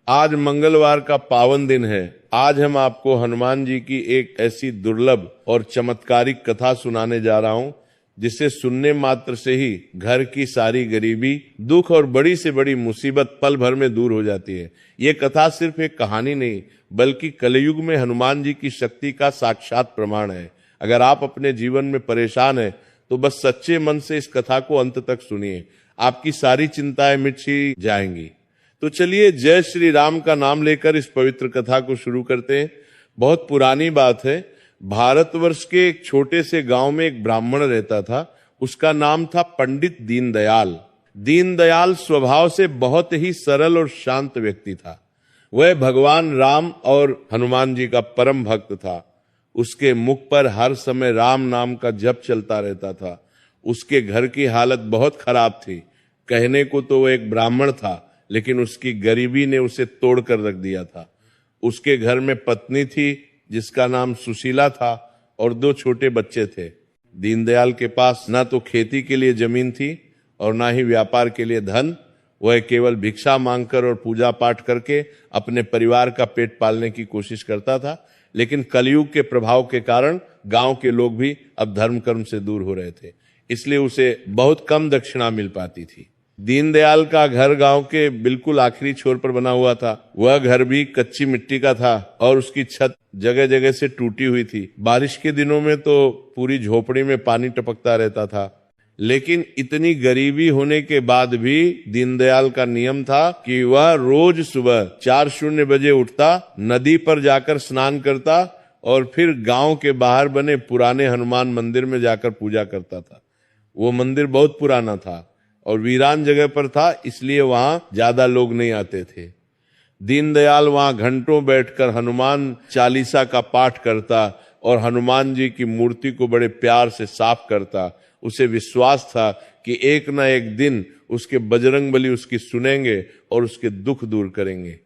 आज मंगलवार का पावन दिन है। आज हम आपको हनुमान जी की एक ऐसी दुर्लभ और चमत्कारिक कथा सुनाने जा रहा हूं, जिसे सुनने मात्र से ही घर की सारी गरीबी, दुख और बड़ी से बड़ी मुसीबत पल भर में दूर हो जाती है। ये कथा सिर्फ एक कहानी नहीं, बल्कि कलयुग में हनुमान जी की शक्ति का साक्षात प्रमाण है। अगर आप अपने जीवन में परेशान हैं, तो बस सच्चे मन से इस कथा को अंत तक सुनिए, आपकी सारी चिंताएं मिट ही जाएंगी। तो चलिए जय श्री राम का नाम लेकर इस पवित्र कथा को शुरू करते हैं। बहुत पुरानी बात है। भारतवर्ष के एक छोटे से गांव में एक ब्राह्मण रहता था। उसका नाम था पंडित दीनदयाल। दीनदयाल स्वभाव से बहुत ही सरल और शांत व्यक्ति था। वह भगवान राम और हनुमान जी का परम भक्त था। उसके मुख पर हर समय राम नाम का जप चलता रहता था। उसके घर की हालत बहुत खराब थी। कहने को तो वह एक ब्राह्मण था, लेकिन उसकी गरीबी ने उसे तोड़ कर रख दिया था। उसके घर में पत्नी थी जिसका नाम सुशीला था और 2 छोटे बच्चे थे। दीनदयाल के पास ना तो खेती के लिए जमीन थी और ना ही व्यापार के लिए धन। वह केवल भिक्षा मांगकर और पूजा पाठ करके अपने परिवार का पेट पालने की कोशिश करता था। लेकिन कलयुग के प्रभाव के कारण गांव के लोग भी अब धर्म कर्म से दूर हो रहे थे, इसलिए उसे बहुत कम दक्षिणा मिल पाती थी। दीनदयाल का घर गांव के बिल्कुल आखिरी छोर पर बना हुआ था। वह घर भी कच्ची मिट्टी का था और उसकी छत जगह जगह से टूटी हुई थी। बारिश के दिनों में तो पूरी झोपड़ी में पानी टपकता रहता था। लेकिन इतनी गरीबी होने के बाद भी दीनदयाल का नियम था कि वह रोज सुबह 4:00 बजे उठता, नदी पर जाकर स्नान करता और फिर गांव के बाहर बने पुराने हनुमान मंदिर में जाकर पूजा करता था। वो मंदिर बहुत पुराना था और वीरान जगह पर था, इसलिए वहां ज्यादा लोग नहीं आते थे। दीनदयाल वहां घंटों बैठकर हनुमान चालीसा का पाठ करता और हनुमान जी की मूर्ति को बड़े प्यार से साफ करता। उसे विश्वास था कि एक न एक दिन उसके बजरंगबली उसकी सुनेंगे और उसके दुख दूर करेंगे।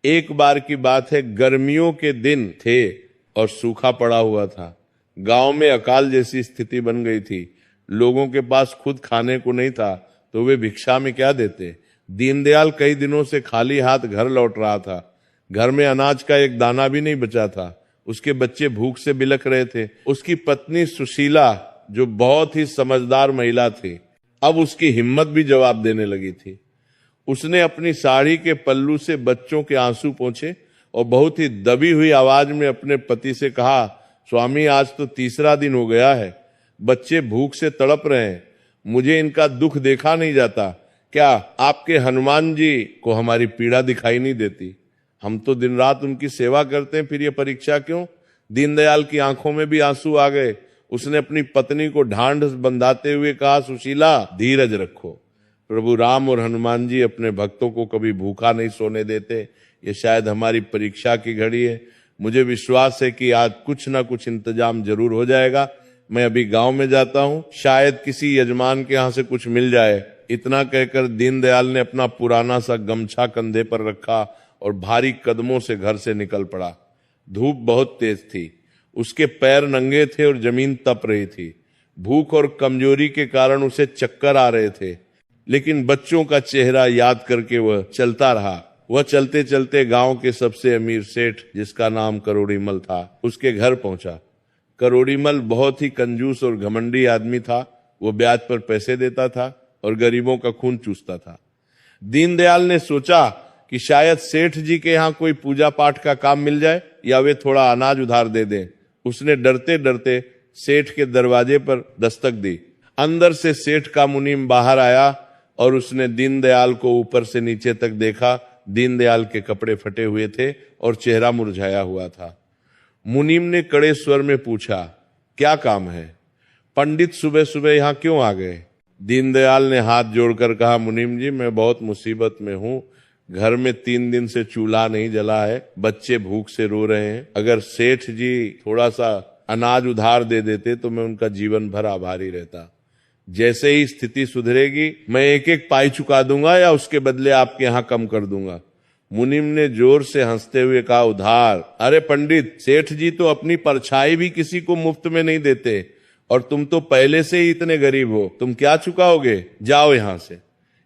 एक बार की बात है, गर्मियों के दिन थे और सूखा पड़ा हुआ था। गांव में अकाल जैसी स्थिति बन गई थी। लोगों के पास खुद खाने को नहीं था, तो वे भिक्षा में क्या देते। दीनदयाल कई दिनों से खाली हाथ घर लौट रहा था। घर में अनाज का एक दाना भी नहीं बचा था। उसके बच्चे भूख से बिलख रहे थे। उसकी पत्नी सुशीला, जो बहुत ही समझदार महिला थी, अब उसकी हिम्मत भी जवाब देने लगी थी। उसने अपनी साड़ी के पल्लू से बच्चों के आंसू पोंछे और बहुत ही दबी हुई आवाज में अपने पति से कहा, स्वामी आज तो 3रा दिन हो गया है, बच्चे भूख से तड़प रहे हैं, मुझे इनका दुख देखा नहीं जाता। क्या आपके हनुमान जी को हमारी पीड़ा दिखाई नहीं देती? हम तो दिन रात उनकी सेवा करते हैं, फिर ये परीक्षा क्यों? दीनदयाल की आंखों में भी आंसू आ गए। उसने अपनी पत्नी को ढांढस बंधाते हुए कहा, सुशीला धीरज रखो, प्रभु राम और हनुमान जी अपने भक्तों को कभी भूखा नहीं सोने देते। ये शायद हमारी परीक्षा की घड़ी है। मुझे विश्वास है कि आज कुछ ना कुछ इंतजाम जरूर हो जाएगा। मैं अभी गांव में जाता हूं, शायद किसी यजमान के यहां से कुछ मिल जाए। इतना कहकर दीनदयाल ने अपना पुराना सा गमछा कंधे पर रखा और भारी कदमों से घर से निकल पड़ा। धूप बहुत तेज थी, उसके पैर नंगे थे और जमीन तप रही थी। भूख और कमजोरी के कारण उसे चक्कर आ रहे थे, लेकिन बच्चों का चेहरा याद करके वह चलता रहा। वह चलते चलते गांव के सबसे अमीर सेठ, जिसका नाम करोड़ीमल था, उसके घर पहुंचा। करोड़ीमल बहुत ही कंजूस और घमंडी आदमी था। वो ब्याज पर पैसे देता था और गरीबों का खून चूसता था। दीनदयाल ने सोचा कि शायद सेठ जी के यहाँ कोई पूजा पाठ का काम मिल जाए या वे थोड़ा अनाज उधार दे दें। उसने डरते डरते सेठ के दरवाजे पर दस्तक दी। अंदर से सेठ का मुनीम बाहर आया और उसने दीनदयाल को ऊपर से नीचे तक देखा। दीनदयाल के कपड़े फटे हुए थे और चेहरा मुरझाया हुआ था। मुनीम ने कड़े स्वर में पूछा, क्या काम है? पंडित सुबह सुबह यहाँ क्यों आ गए? दीनदयाल ने हाथ जोड़कर कहा, मुनीम जी मैं बहुत मुसीबत में हूँ। घर में 3 दिन से चूल्हा नहीं जला है, बच्चे भूख से रो रहे हैं। अगर सेठ जी थोड़ा सा अनाज उधार दे देते तो मैं उनका जीवन भर आभारी रहता। जैसे ही स्थिति सुधरेगी मैं 1-1 पाई चुका दूंगा या उसके बदले आपके यहाँ कम कर दूंगा। मुनीम ने जोर से हंसते हुए कहा, उधार? अरे पंडित, सेठ जी तो अपनी परछाई भी किसी को मुफ्त में नहीं देते और तुम तो पहले से ही इतने गरीब हो, तुम क्या चुकाओगे? जाओ यहां से।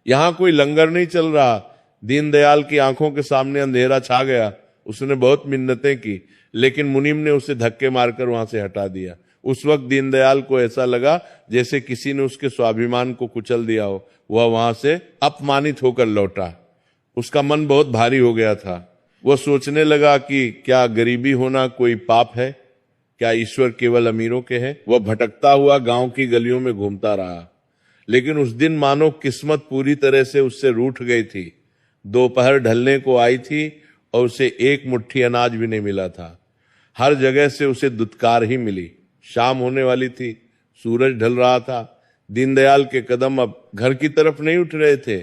यहां कोई लंगर नहीं चल रहा, दीनदयाल की आंखों के सामने अंधेरा छा गया। उसने बहुत मिन्नतें की, लेकिन मुनीम ने उसे धक्के मारकर वहां से हटा दिया। उस वक्त दीनदयाल को ऐसा लगा जैसे किसी ने उसके स्वाभिमान को कुचल दिया हो। वह वहां से अपमानित होकर लौटा। उसका मन बहुत भारी हो गया था। वह सोचने लगा कि क्या गरीबी होना कोई पाप है? क्या ईश्वर केवल अमीरों के हैं? वह भटकता हुआ गांव की गलियों में घूमता रहा, लेकिन उस दिन मानो किस्मत पूरी तरह से उससे रूठ गई थी। दोपहर ढलने को आई थी और उसे एक मुट्ठी अनाज भी नहीं मिला था। हर जगह से उसे दुत्कार ही मिली। शाम होने वाली थी, सूरज ढल रहा था। दीनदयाल के कदम अब घर की तरफ नहीं उठ रहे थे।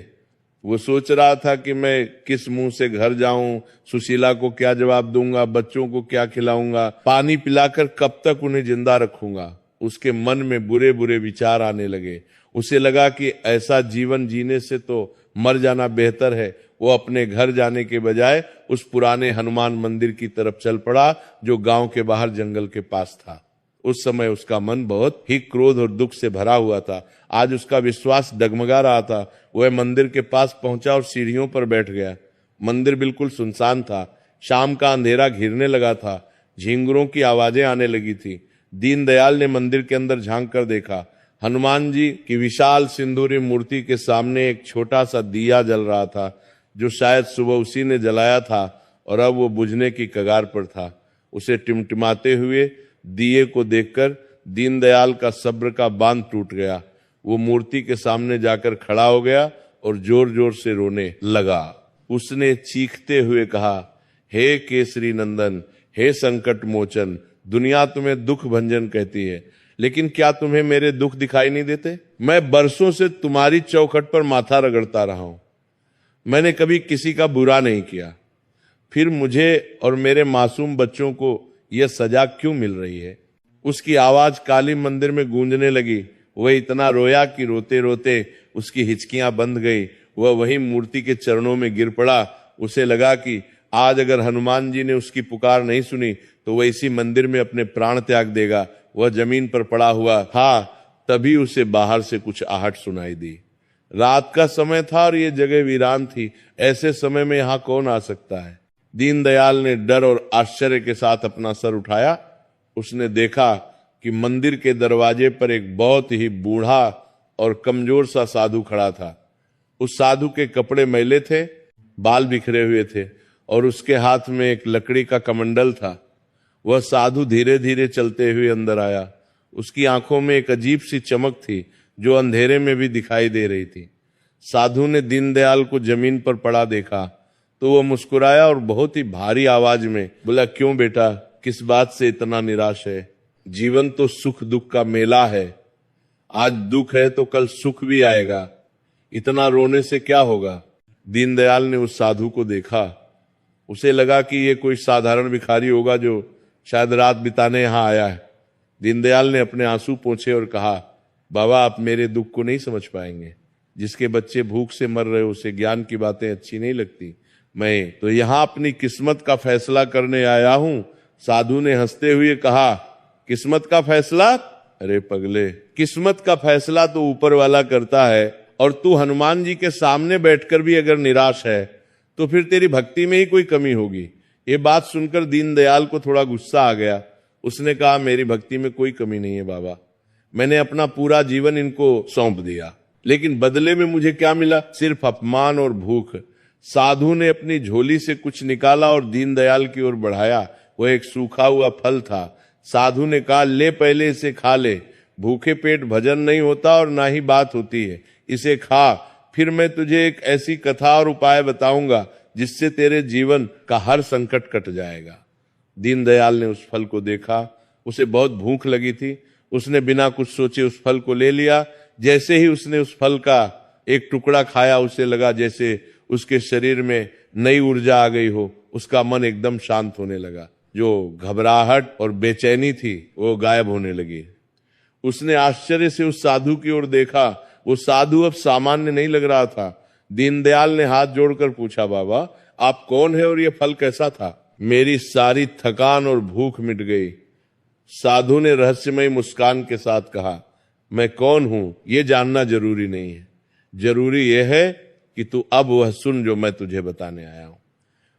वो सोच रहा था कि मैं किस मुंह से घर जाऊं, सुशीला को क्या जवाब दूंगा, बच्चों को क्या खिलाऊंगा, पानी पिलाकर कब तक उन्हें जिंदा रखूंगा। उसके मन में बुरे बुरे विचार आने लगे। उसे लगा कि ऐसा जीवन जीने से तो मर जाना बेहतर है। वो अपने घर जाने के बजाय उस पुराने हनुमान मंदिर की तरफ चल पड़ा जो गांव के बाहर जंगल के पास था। उस समय उसका मन बहुत ही क्रोध और दुख से भरा हुआ था। आज उसका विश्वास डगमगा रहा था। वह मंदिर के पास पहुंचा और सीढ़ियों पर बैठ गया। मंदिर बिल्कुल सुनसान था। शाम का अंधेरा घिरने लगा था। झींगुरों की आवाजें आने लगी थी। दीनदयाल ने मंदिर के अंदर झांक कर देखा। हनुमान जी की विशाल सिंदूरी मूर्ति के सामने एक छोटा सा दिया जल रहा था, जो शायद सुबह उसी ने जलाया था और अब वो बुझने की कगार पर था। उसे टिमटिमाते हुए दिए को देखकर दीनदयाल का सब्र का बांध टूट गया। वो मूर्ति के सामने जाकर खड़ा हो गया और जोर जोर से रोने लगा। उसने चीखते हुए कहा, हे केसरी नंदन, हे संकट मोचन, दुनिया तुम्हें दुख भंजन कहती है, लेकिन क्या तुम्हें मेरे दुख दिखाई नहीं देते? मैं बरसों से तुम्हारी चौखट पर माथा रगड़ता रहा हूं। मैंने कभी किसी का बुरा नहीं किया, फिर मुझे और मेरे मासूम बच्चों को यह सजा क्यों मिल रही है? उसकी आवाज काली मंदिर में गूंजने लगी। वह इतना रोया कि रोते रोते उसकी हिचकियां बंद गई। वह वही मूर्ति के चरणों में गिर पड़ा। उसे लगा कि आज अगर हनुमान जी ने उसकी पुकार नहीं सुनी तो वह इसी मंदिर में अपने प्राण त्याग देगा। वह जमीन पर पड़ा हुआ था, तभी उसे बाहर से कुछ आहट सुनाई दी। रात का समय था और ये जगह वीरान थी। ऐसे समय में यहां कौन आ सकता है? दीनदयाल ने डर और आश्चर्य के साथ अपना सर उठाया। उसने देखा कि मंदिर के दरवाजे पर एक बहुत ही बूढ़ा और कमजोर सा साधु खड़ा था। उस साधु के कपड़े मैले थे, बाल बिखरे हुए थे और उसके हाथ में एक लकड़ी का कमंडल था। वह साधु धीरे धीरे चलते हुए अंदर आया। उसकी आंखों में एक अजीब सी चमक थी जो अंधेरे में भी दिखाई दे रही थी। साधु ने दीनदयाल को जमीन पर पड़ा देखा तो वह मुस्कुराया और बहुत ही भारी आवाज में बोला, क्यों बेटा, किस बात से इतना निराश है? जीवन तो सुख दुख का मेला है। आज दुख है तो कल सुख भी आएगा। इतना रोने से क्या होगा? दीनदयाल ने उस साधु को देखा। उसे लगा कि ये कोई साधारण भिखारी होगा जो शायद रात बिताने यहां आया है। दीनदयाल ने अपने आंसू पोंछे और कहा, बाबा, आप मेरे दुख को नहीं समझ पाएंगे। जिसके बच्चे भूख से मर रहे, उसे ज्ञान की बातें अच्छी नहीं लगती। मैं तो यहां अपनी किस्मत का फैसला करने आया हूं। साधु ने हंसते हुए कहा, किस्मत का फैसला? अरे पगले, किस्मत का फैसला तो ऊपर वाला करता है, और तू हनुमान जी के सामने बैठकर भी अगर निराश है तो फिर तेरी भक्ति में ही कोई कमी होगी। ये बात सुनकर दीनदयाल को थोड़ा गुस्सा आ गया। उसने कहा, मेरी भक्ति में कोई कमी नहीं है बाबा। मैंने अपना पूरा जीवन इनको सौंप दिया, लेकिन बदले में मुझे क्या मिला? सिर्फ अपमान और भूख। साधु ने अपनी झोली से कुछ निकाला और दीनदयाल की ओर बढ़ाया। वह एक सूखा हुआ फल था। साधु ने कहा, ले, पहले इसे खा ले। भूखे पेट भजन नहीं होता और ना ही बात होती है। इसे खा, फिर मैं तुझे एक ऐसी कथा और उपाय बताऊंगा जिससे तेरे जीवन का हर संकट कट जाएगा। दीनदयाल ने उस फल को देखा। उसे बहुत भूख लगी थी। उसने बिना कुछ सोचे उस फल को ले लिया। जैसे ही उसने उस फल का एक टुकड़ा खाया, उसे लगा जैसे उसके शरीर में नई ऊर्जा आ गई हो। उसका मन एकदम शांत होने लगा। जो घबराहट और बेचैनी थी वो गायब होने लगी। उसने आश्चर्य से उस साधु की ओर देखा। वो साधु अब सामान्य नहीं लग रहा था। दीनदयाल ने हाथ जोड़कर पूछा, बाबा, आप कौन है और ये फल कैसा था? मेरी सारी थकान और भूख मिट गई। साधु ने रहस्यमय मुस्कान के साथ कहा, मैं कौन हूं ये जानना जरूरी नहीं है। जरूरी यह है कि तू अब वह सुन जो मैं तुझे बताने आया हूं।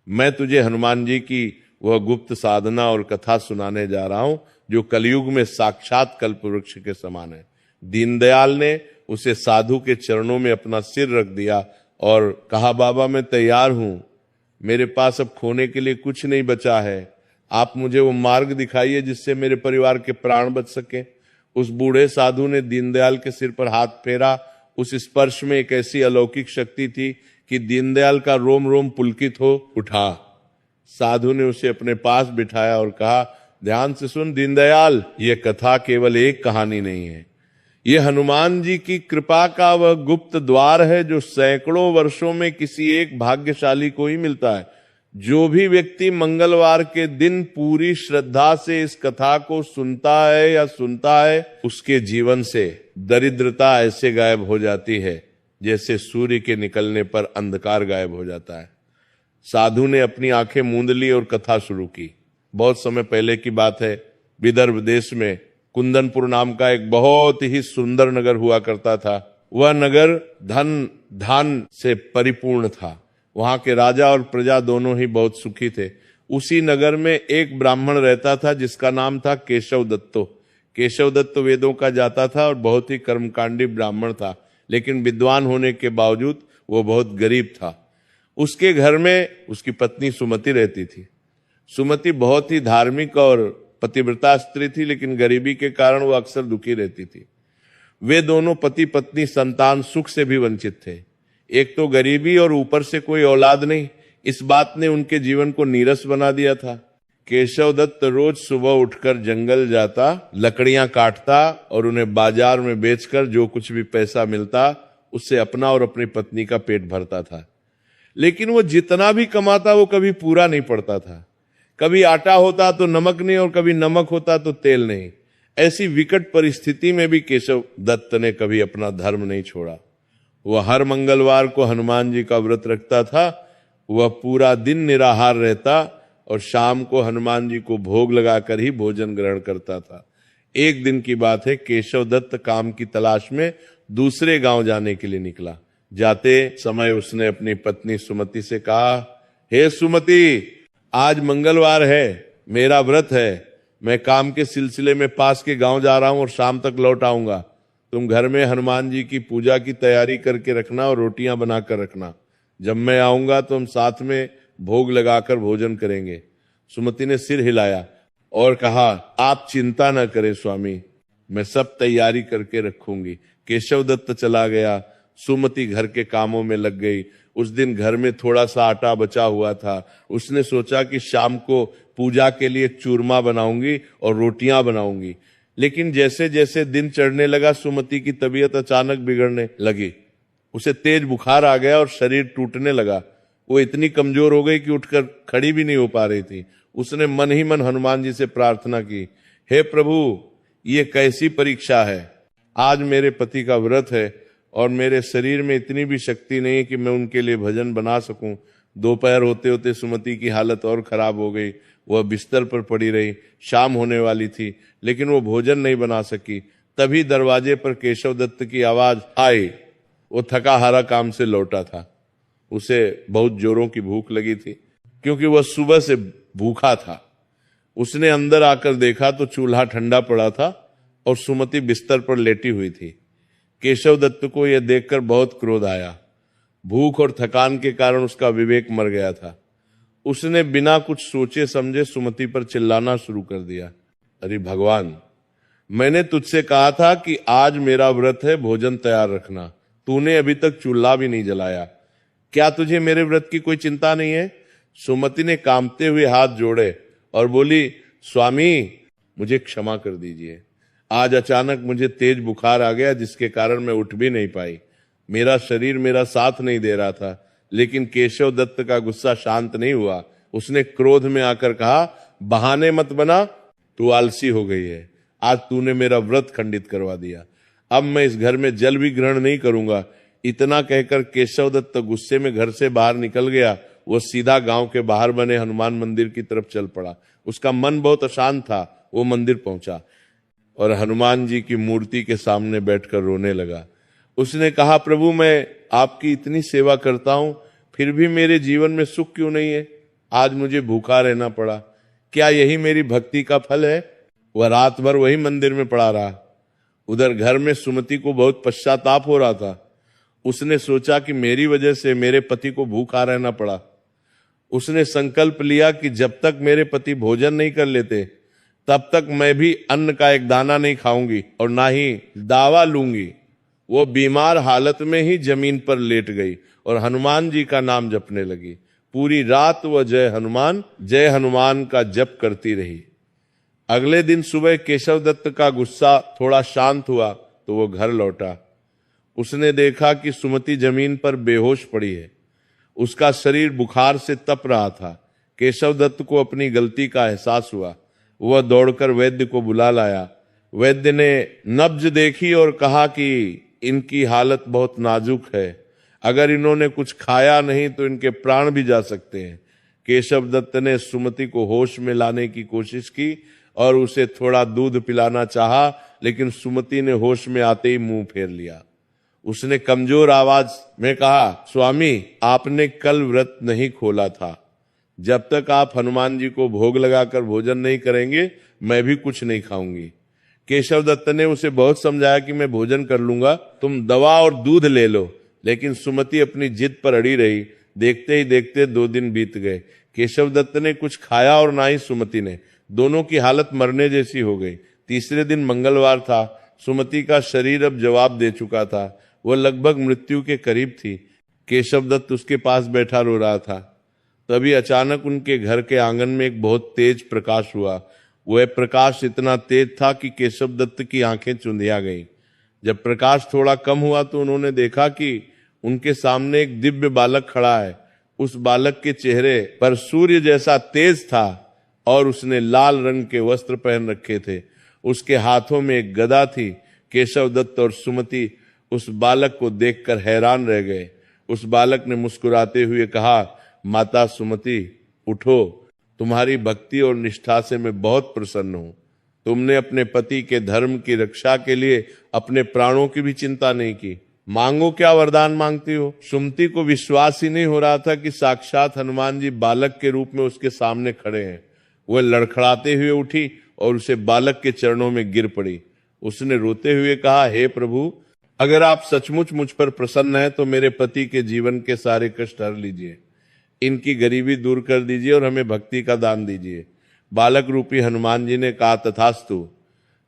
मैं तुझे हनुमान जी की वह गुप्त साधना और कथा सुनाने जा रहा हूं जो कलयुग में साक्षात कल्प वृक्ष के समान है। दीनदयाल ने उसे साधु के चरणों में अपना सिर रख दिया और कहा, बाबा मैं तैयार हूं, मेरे पास अब खोने के लिए कुछ नहीं बचा है, आप मुझे वो मार्ग दिखाइए जिससे मेरे परिवार के प्राण बच सके। उस बूढ़े साधु ने दीनदयाल के सिर पर हाथ फेरा। उस स्पर्श में एक ऐसी अलौकिक शक्ति थी कि दीनदयाल का रोम रोम पुलकित हो उठा। साधु ने उसे अपने पास बिठाया और कहा, ध्यान से सुन दीनदयाल, ये कथा केवल एक कहानी नहीं है, ये हनुमान जी की कृपा का वह गुप्त द्वार है जो सैकड़ों वर्षों में किसी एक भाग्यशाली को ही मिलता है। जो भी व्यक्ति मंगलवार के दिन पूरी श्रद्धा से इस कथा को सुनता है या सुनता है, उसके जीवन से दरिद्रता ऐसे गायब हो जाती है जैसे सूर्य के निकलने पर अंधकार गायब हो जाता है। साधु ने अपनी आंखें मूंद ली और कथा शुरू की। बहुत समय पहले की बात है, विदर्भ देश में कुंदनपुर नाम का एक बहुत ही सुंदर नगर हुआ करता था। वह नगर धन धान से परिपूर्ण था। वहां के राजा और प्रजा दोनों ही बहुत सुखी थे। उसी नगर में एक ब्राह्मण रहता था जिसका नाम था केशव दत्तो। केशव दत्त वेदों का जाता था और बहुत ही कर्मकांडी ब्राह्मण था, लेकिन विद्वान होने के बावजूद वो बहुत गरीब था। उसके घर में उसकी पत्नी सुमति रहती थी। सुमति बहुत ही धार्मिक और पतिव्रता स्त्री थी, लेकिन गरीबी के कारण वो अक्सर दुखी रहती थी। वे दोनों पति पत्नी संतान सुख से भी वंचित थे। एक तो गरीबी और ऊपर से कोई औलाद नहीं, इस बात ने उनके जीवन को नीरस बना दिया था। केशव दत्त रोज सुबह उठकर जंगल जाता, लकड़ियां काटता और उन्हें बाजार में बेचकर जो कुछ भी पैसा मिलता उससे अपना और अपनी पत्नी का पेट भरता था। लेकिन वो जितना भी कमाता वो कभी पूरा नहीं पड़ता था। कभी आटा होता तो नमक नहीं और कभी नमक होता तो तेल नहीं। ऐसी विकट परिस्थिति में भी केशव दत्त ने कभी अपना धर्म नहीं छोड़ा। वह हर मंगलवार को हनुमान जी का व्रत रखता था। वह पूरा दिन निराहार रहता और शाम को हनुमान जी को भोग लगाकर ही भोजन ग्रहण करता था। एक दिन की बात है, केशव दत्त काम की तलाश में दूसरे गांव जाने के लिए निकला। जाते समय उसने अपनी पत्नी सुमति से कहा, हे सुमति, आज मंगलवार है, मेरा व्रत है, मैं काम के सिलसिले में पास के गांव जा रहा हूं और शाम तक लौट आऊंगा। तुम घर में हनुमान जी की पूजा की तैयारी करके रखना और रोटियां बनाकर रखना। जब मैं आऊंगा तो हम साथ में भोग लगाकर भोजन करेंगे। सुमति ने सिर हिलाया और कहा, आप चिंता न करें स्वामी, मैं सब तैयारी करके रखूंगी। केशव दत्त चला गया। सुमति घर के कामों में लग गई। उस दिन घर में थोड़ा सा आटा बचा हुआ था। उसने सोचा कि शाम को पूजा के लिए चूरमा बनाऊंगी और रोटियां बनाऊंगी। लेकिन जैसे जैसे दिन चढ़ने लगा, सुमति की तबीयत अचानक बिगड़ने लगी। उसे तेज बुखार आ गया और शरीर टूटने लगा। वो इतनी कमजोर हो गई कि उठकर खड़ी भी नहीं हो पा रही थी। उसने मन ही मन हनुमान जी से प्रार्थना की, हे प्रभु, ये कैसी परीक्षा है। आज मेरे पति का व्रत है और मेरे शरीर में इतनी भी शक्ति नहीं है कि मैं उनके लिए भजन बना सकूं। दोपहर होते होते सुमति की हालत और खराब हो गई। वह बिस्तर पर पड़ी रही। शाम होने वाली थी, लेकिन वो भोजन नहीं बना सकी। तभी दरवाजे पर केशव दत्त की आवाज आई। वो थका हारा काम से लौटा था। उसे बहुत जोरों की भूख लगी थी, क्योंकि वह सुबह से भूखा था। उसने अंदर आकर देखा तो चूल्हा ठंडा पड़ा था और सुमति बिस्तर पर लेटी हुई थी। केशव दत्त को यह देखकर बहुत क्रोध आया। भूख और थकान के कारण उसका विवेक मर गया था। उसने बिना कुछ सोचे समझे सुमति पर चिल्लाना शुरू कर दिया, अरे भगवान, मैंने तुझसे कहा था कि आज मेरा व्रत है, भोजन तैयार रखना। तूने अभी तक चूल्हा भी नहीं जलाया। क्या तुझे मेरे व्रत की कोई चिंता नहीं है? सुमति ने कांपते हुए हाथ जोड़े और बोली, स्वामी, मुझे क्षमा कर दीजिए। आज अचानक मुझे तेज बुखार आ गया, जिसके कारण मैं उठ भी नहीं पाई। मेरा शरीर मेरा साथ नहीं दे रहा था। लेकिन केशव दत्त का गुस्सा शांत नहीं हुआ। उसने क्रोध में आकर कहा, बहाने मत बना, तू आलसी हो गई है। आज तूने मेरा व्रत खंडित करवा दिया। अब मैं इस घर में जल भी ग्रहण नहीं करूंगा। इतना कहकर केशव दत्त गुस्से में घर से बाहर निकल गया। वो सीधा गांव के बाहर बने हनुमान मंदिर की तरफ चल पड़ा। उसका मन बहुत अशांत था। वो मंदिर पहुंचा और हनुमान जी की मूर्ति के सामने बैठकर रोने लगा। उसने कहा, प्रभु मैं आपकी इतनी सेवा करता हूं, फिर भी मेरे जीवन में सुख क्यों नहीं है? आज मुझे भूखा रहना पड़ा। क्या यही मेरी भक्ति का फल है? वह रात भर वही मंदिर में पड़ा रहा। उधर घर में सुमति को बहुत पश्चाताप हो रहा था। उसने सोचा कि मेरी वजह से मेरे पति को भूखा रहना पड़ा। उसने संकल्प लिया कि जब तक मेरे पति भोजन नहीं कर लेते तब तक मैं भी अन्न का एक दाना नहीं खाऊंगी और ना ही दावा लूंगी। वो बीमार हालत में ही जमीन पर लेट गई और हनुमान जी का नाम जपने लगी। पूरी रात वह जय हनुमान का जप करती रही। अगले दिन सुबह केशव दत्त का गुस्सा थोड़ा शांत हुआ तो वो घर लौटा। उसने देखा कि सुमति जमीन पर बेहोश पड़ी है। उसका शरीर बुखार से तप रहा था। केशव दत्त को अपनी गलती का एहसास हुआ। वह दौड़कर वैद्य को बुला लाया। वैद्य ने नब्ज देखी और कहा कि इनकी हालत बहुत नाजुक है, अगर इन्होंने कुछ खाया नहीं तो इनके प्राण भी जा सकते हैं। केशव दत्त ने सुमति को होश में लाने की कोशिश की और उसे थोड़ा दूध पिलाना चाहा, लेकिन सुमति ने होश में आते ही मुंह फेर लिया। उसने कमजोर आवाज में कहा, स्वामी आपने कल व्रत नहीं खोला था, जब तक आप हनुमान जी को भोग लगाकर भोजन नहीं करेंगे मैं भी कुछ नहीं खाऊंगी। केशव दत्त ने उसे बहुत समझाया कि मैं भोजन कर लूंगा, तुम दवा और दूध ले लो, लेकिन सुमति अपनी जिद पर अड़ी रही। देखते ही देखते 2 दिन बीत गए। केशव दत्त ने कुछ खाया और ना ही सुमति ने। दोनों की हालत मरने जैसी हो गई। तीसरे दिन मंगलवार था। सुमति का शरीर अब जवाब दे चुका था। वह लगभग मृत्यु के करीब थी। केशव दत्त उसके पास बैठा रो रहा था। तभी अचानक उनके घर के आंगन में एक बहुत तेज प्रकाश हुआ। वह प्रकाश इतना तेज था कि केशव दत्त की आंखें चुंधिया गईं। जब प्रकाश थोड़ा कम हुआ तो उन्होंने देखा कि उनके सामने एक दिव्य बालक खड़ा है। उस बालक के चेहरे पर सूर्य जैसा तेज था और उसने लाल रंग के वस्त्र पहन रखे थे। उसके हाथों में एक गदा थी। केशव दत्त और सुमति उस बालक को देखकर हैरान रह गए। उस बालक ने मुस्कुराते हुए कहा, माता सुमति उठो, तुम्हारी भक्ति और निष्ठा से मैं बहुत प्रसन्न हूं। तुमने अपने पति के धर्म की रक्षा के लिए अपने प्राणों की भी चिंता नहीं की। मांगो, क्या वरदान मांगती हो? सुमति को विश्वास ही नहीं हो रहा था कि साक्षात हनुमान जी बालक के रूप में उसके सामने खड़े हैं। वह लड़खड़ाते हुए उठी और उसे बालक के चरणों में गिर पड़ी। उसने रोते हुए कहा, हे प्रभु, अगर आप सचमुच मुझ पर प्रसन्न हैं तो मेरे पति के जीवन के सारे कष्ट हर लीजिए, इनकी गरीबी दूर कर दीजिए और हमें भक्ति का दान दीजिए। बालक रूपी हनुमान जी ने कहा, तथास्तु,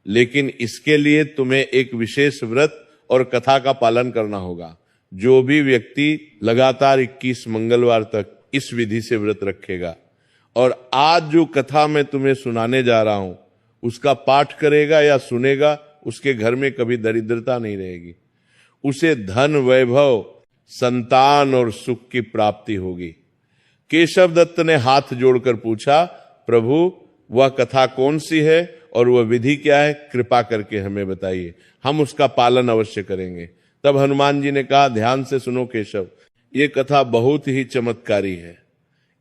लेकिन इसके लिए तुम्हें एक विशेष व्रत और कथा का पालन करना होगा। जो भी व्यक्ति लगातार 21 मंगलवार तक इस विधि से व्रत रखेगा और आज जो कथा मैं तुम्हें सुनाने जा रहा हूं उसका पाठ करेगा या सुनेगा, उसके घर में कभी दरिद्रता नहीं रहेगी। उसे धन, वैभव, संतान और सुख की प्राप्ति होगी। केशव दत्त ने हाथ जोड़कर पूछा, प्रभु वह कथा कौन सी है और वह विधि क्या है? कृपा करके हमें बताइए, हम उसका पालन अवश्य करेंगे। तब हनुमान जी ने कहा, ध्यान से सुनो केशव, ये कथा बहुत ही चमत्कारी है।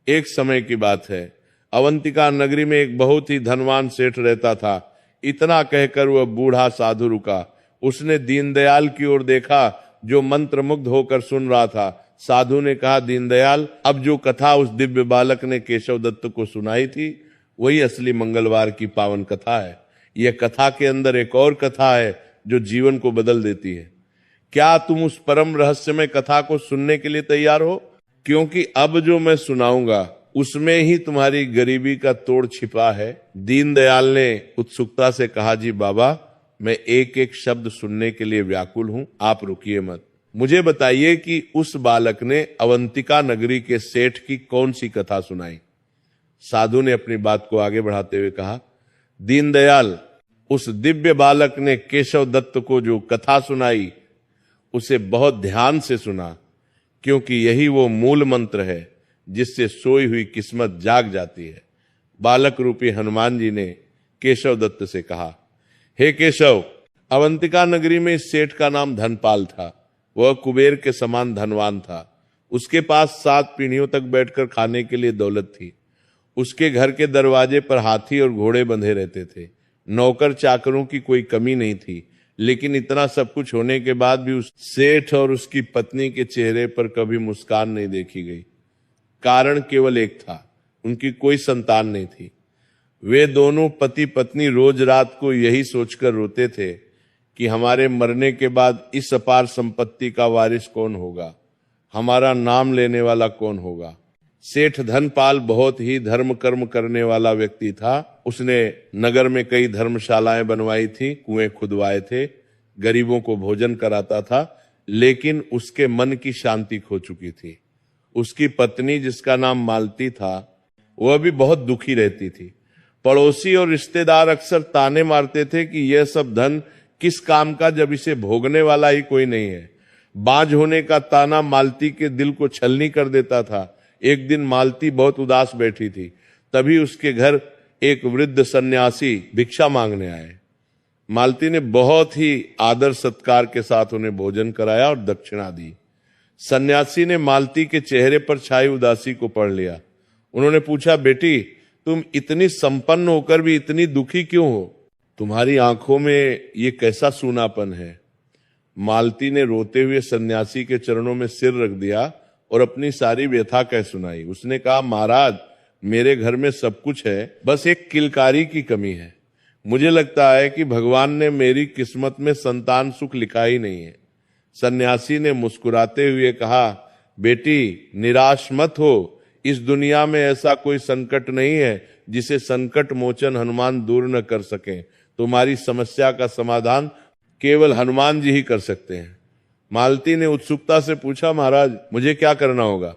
एक समय की बात है, अवंतिका नगरी में एक बहुत ही धनवान सेठ रहता था। इतना कहकर वह बूढ़ा साधु रुका। उसने दीनदयाल की ओर देखा जो मंत्रमुग्ध होकर सुन रहा था। साधु ने कहा, दीनदयाल, अब जो कथा उस दिव्य बालक ने केशव दत्त को सुनाई थी वही असली मंगलवार की पावन कथा है। यह कथा के अंदर एक और कथा है जो जीवन को बदल देती है। क्या तुम उस परम रहस्यमय कथा को सुनने के लिए तैयार हो? क्योंकि अब जो मैं सुनाऊंगा उसमें ही तुम्हारी गरीबी का तोड़ छिपा है। दीनदयाल ने उत्सुकता से कहा, जी बाबा, मैं एक एक शब्द सुनने के लिए व्याकुल हूं, आप रुकिए मत। मुझे बताइए कि उस बालक ने अवंतिका नगरी के सेठ की कौन सी कथा सुनाई? साधु ने अपनी बात को आगे बढ़ाते हुए कहा, दीनदयाल, उस दिव्य बालक ने केशव दत्त को जो कथा सुनाई उसे बहुत ध्यान से सुना, क्योंकि यही वो मूल मंत्र है जिससे सोई हुई किस्मत जाग जाती है। बालक रूपी हनुमान जी ने केशव दत्त से कहा, हे केशव, अवंतिका नगरी में इस सेठ का नाम धनपाल था। वह कुबेर के समान धनवान था। उसके पास 7 पीढ़ियों तक बैठकर खाने के लिए दौलत थी। उसके घर के दरवाजे पर हाथी और घोड़े बंधे रहते थे। नौकर चाकरों की कोई कमी नहीं थी। लेकिन इतना सब कुछ होने के बाद भी उस सेठ और उसकी पत्नी के चेहरे पर कभी मुस्कान नहीं देखी गई। कारण केवल एक था, उनकी कोई संतान नहीं थी। वे दोनों पति पत्नी रोज रात को यही सोचकर रोते थे कि हमारे मरने के बाद इस अपार संपत्ति का वारिस कौन होगा, हमारा नाम लेने वाला कौन होगा। सेठ धनपाल बहुत ही धर्म कर्म करने वाला व्यक्ति था। उसने नगर में कई धर्मशालाएं बनवाई थी, कुएं खुदवाए थे, गरीबों को भोजन कराता था, लेकिन उसके मन की शांति खो चुकी थी। उसकी पत्नी, जिसका नाम मालती था, वह भी बहुत दुखी रहती थी। पड़ोसी और रिश्तेदार अक्सर ताने मारते थे कि यह सब धन किस काम का, जब इसे भोगने वाला ही कोई नहीं है। बांझ होने का ताना मालती के दिल को छलनी कर देता था। एक दिन मालती बहुत उदास बैठी थी, तभी उसके घर एक वृद्ध सन्यासी भिक्षा मांगने आए। मालती ने बहुत ही आदर सत्कार के साथ उन्हें भोजन कराया और दक्षिणा दी। सन्यासी ने मालती के चेहरे पर छाई उदासी को पढ़ लिया। उन्होंने पूछा, बेटी, तुम इतनी संपन्न होकर भी इतनी दुखी क्यों हो? तुम्हारी आंखों में ये कैसा सूनापन है? मालती ने रोते हुए सन्यासी के चरणों में सिर रख दिया और अपनी सारी व्यथा कह सुनाई। उसने कहा, महाराज, मेरे घर में सब कुछ है, बस एक किलकारी की कमी है। मुझे लगता है कि भगवान ने मेरी किस्मत में संतान सुख लिखा ही नहीं है। सन्यासी ने मुस्कुराते हुए कहा, बेटी, निराश मत हो। इस दुनिया में ऐसा कोई संकट नहीं है जिसे संकट मोचन हनुमान दूर न कर सके। तुम्हारी समस्या का समाधान केवल हनुमान जी ही कर सकते हैं। मालती ने उत्सुकता से पूछा, महाराज, मुझे क्या करना होगा?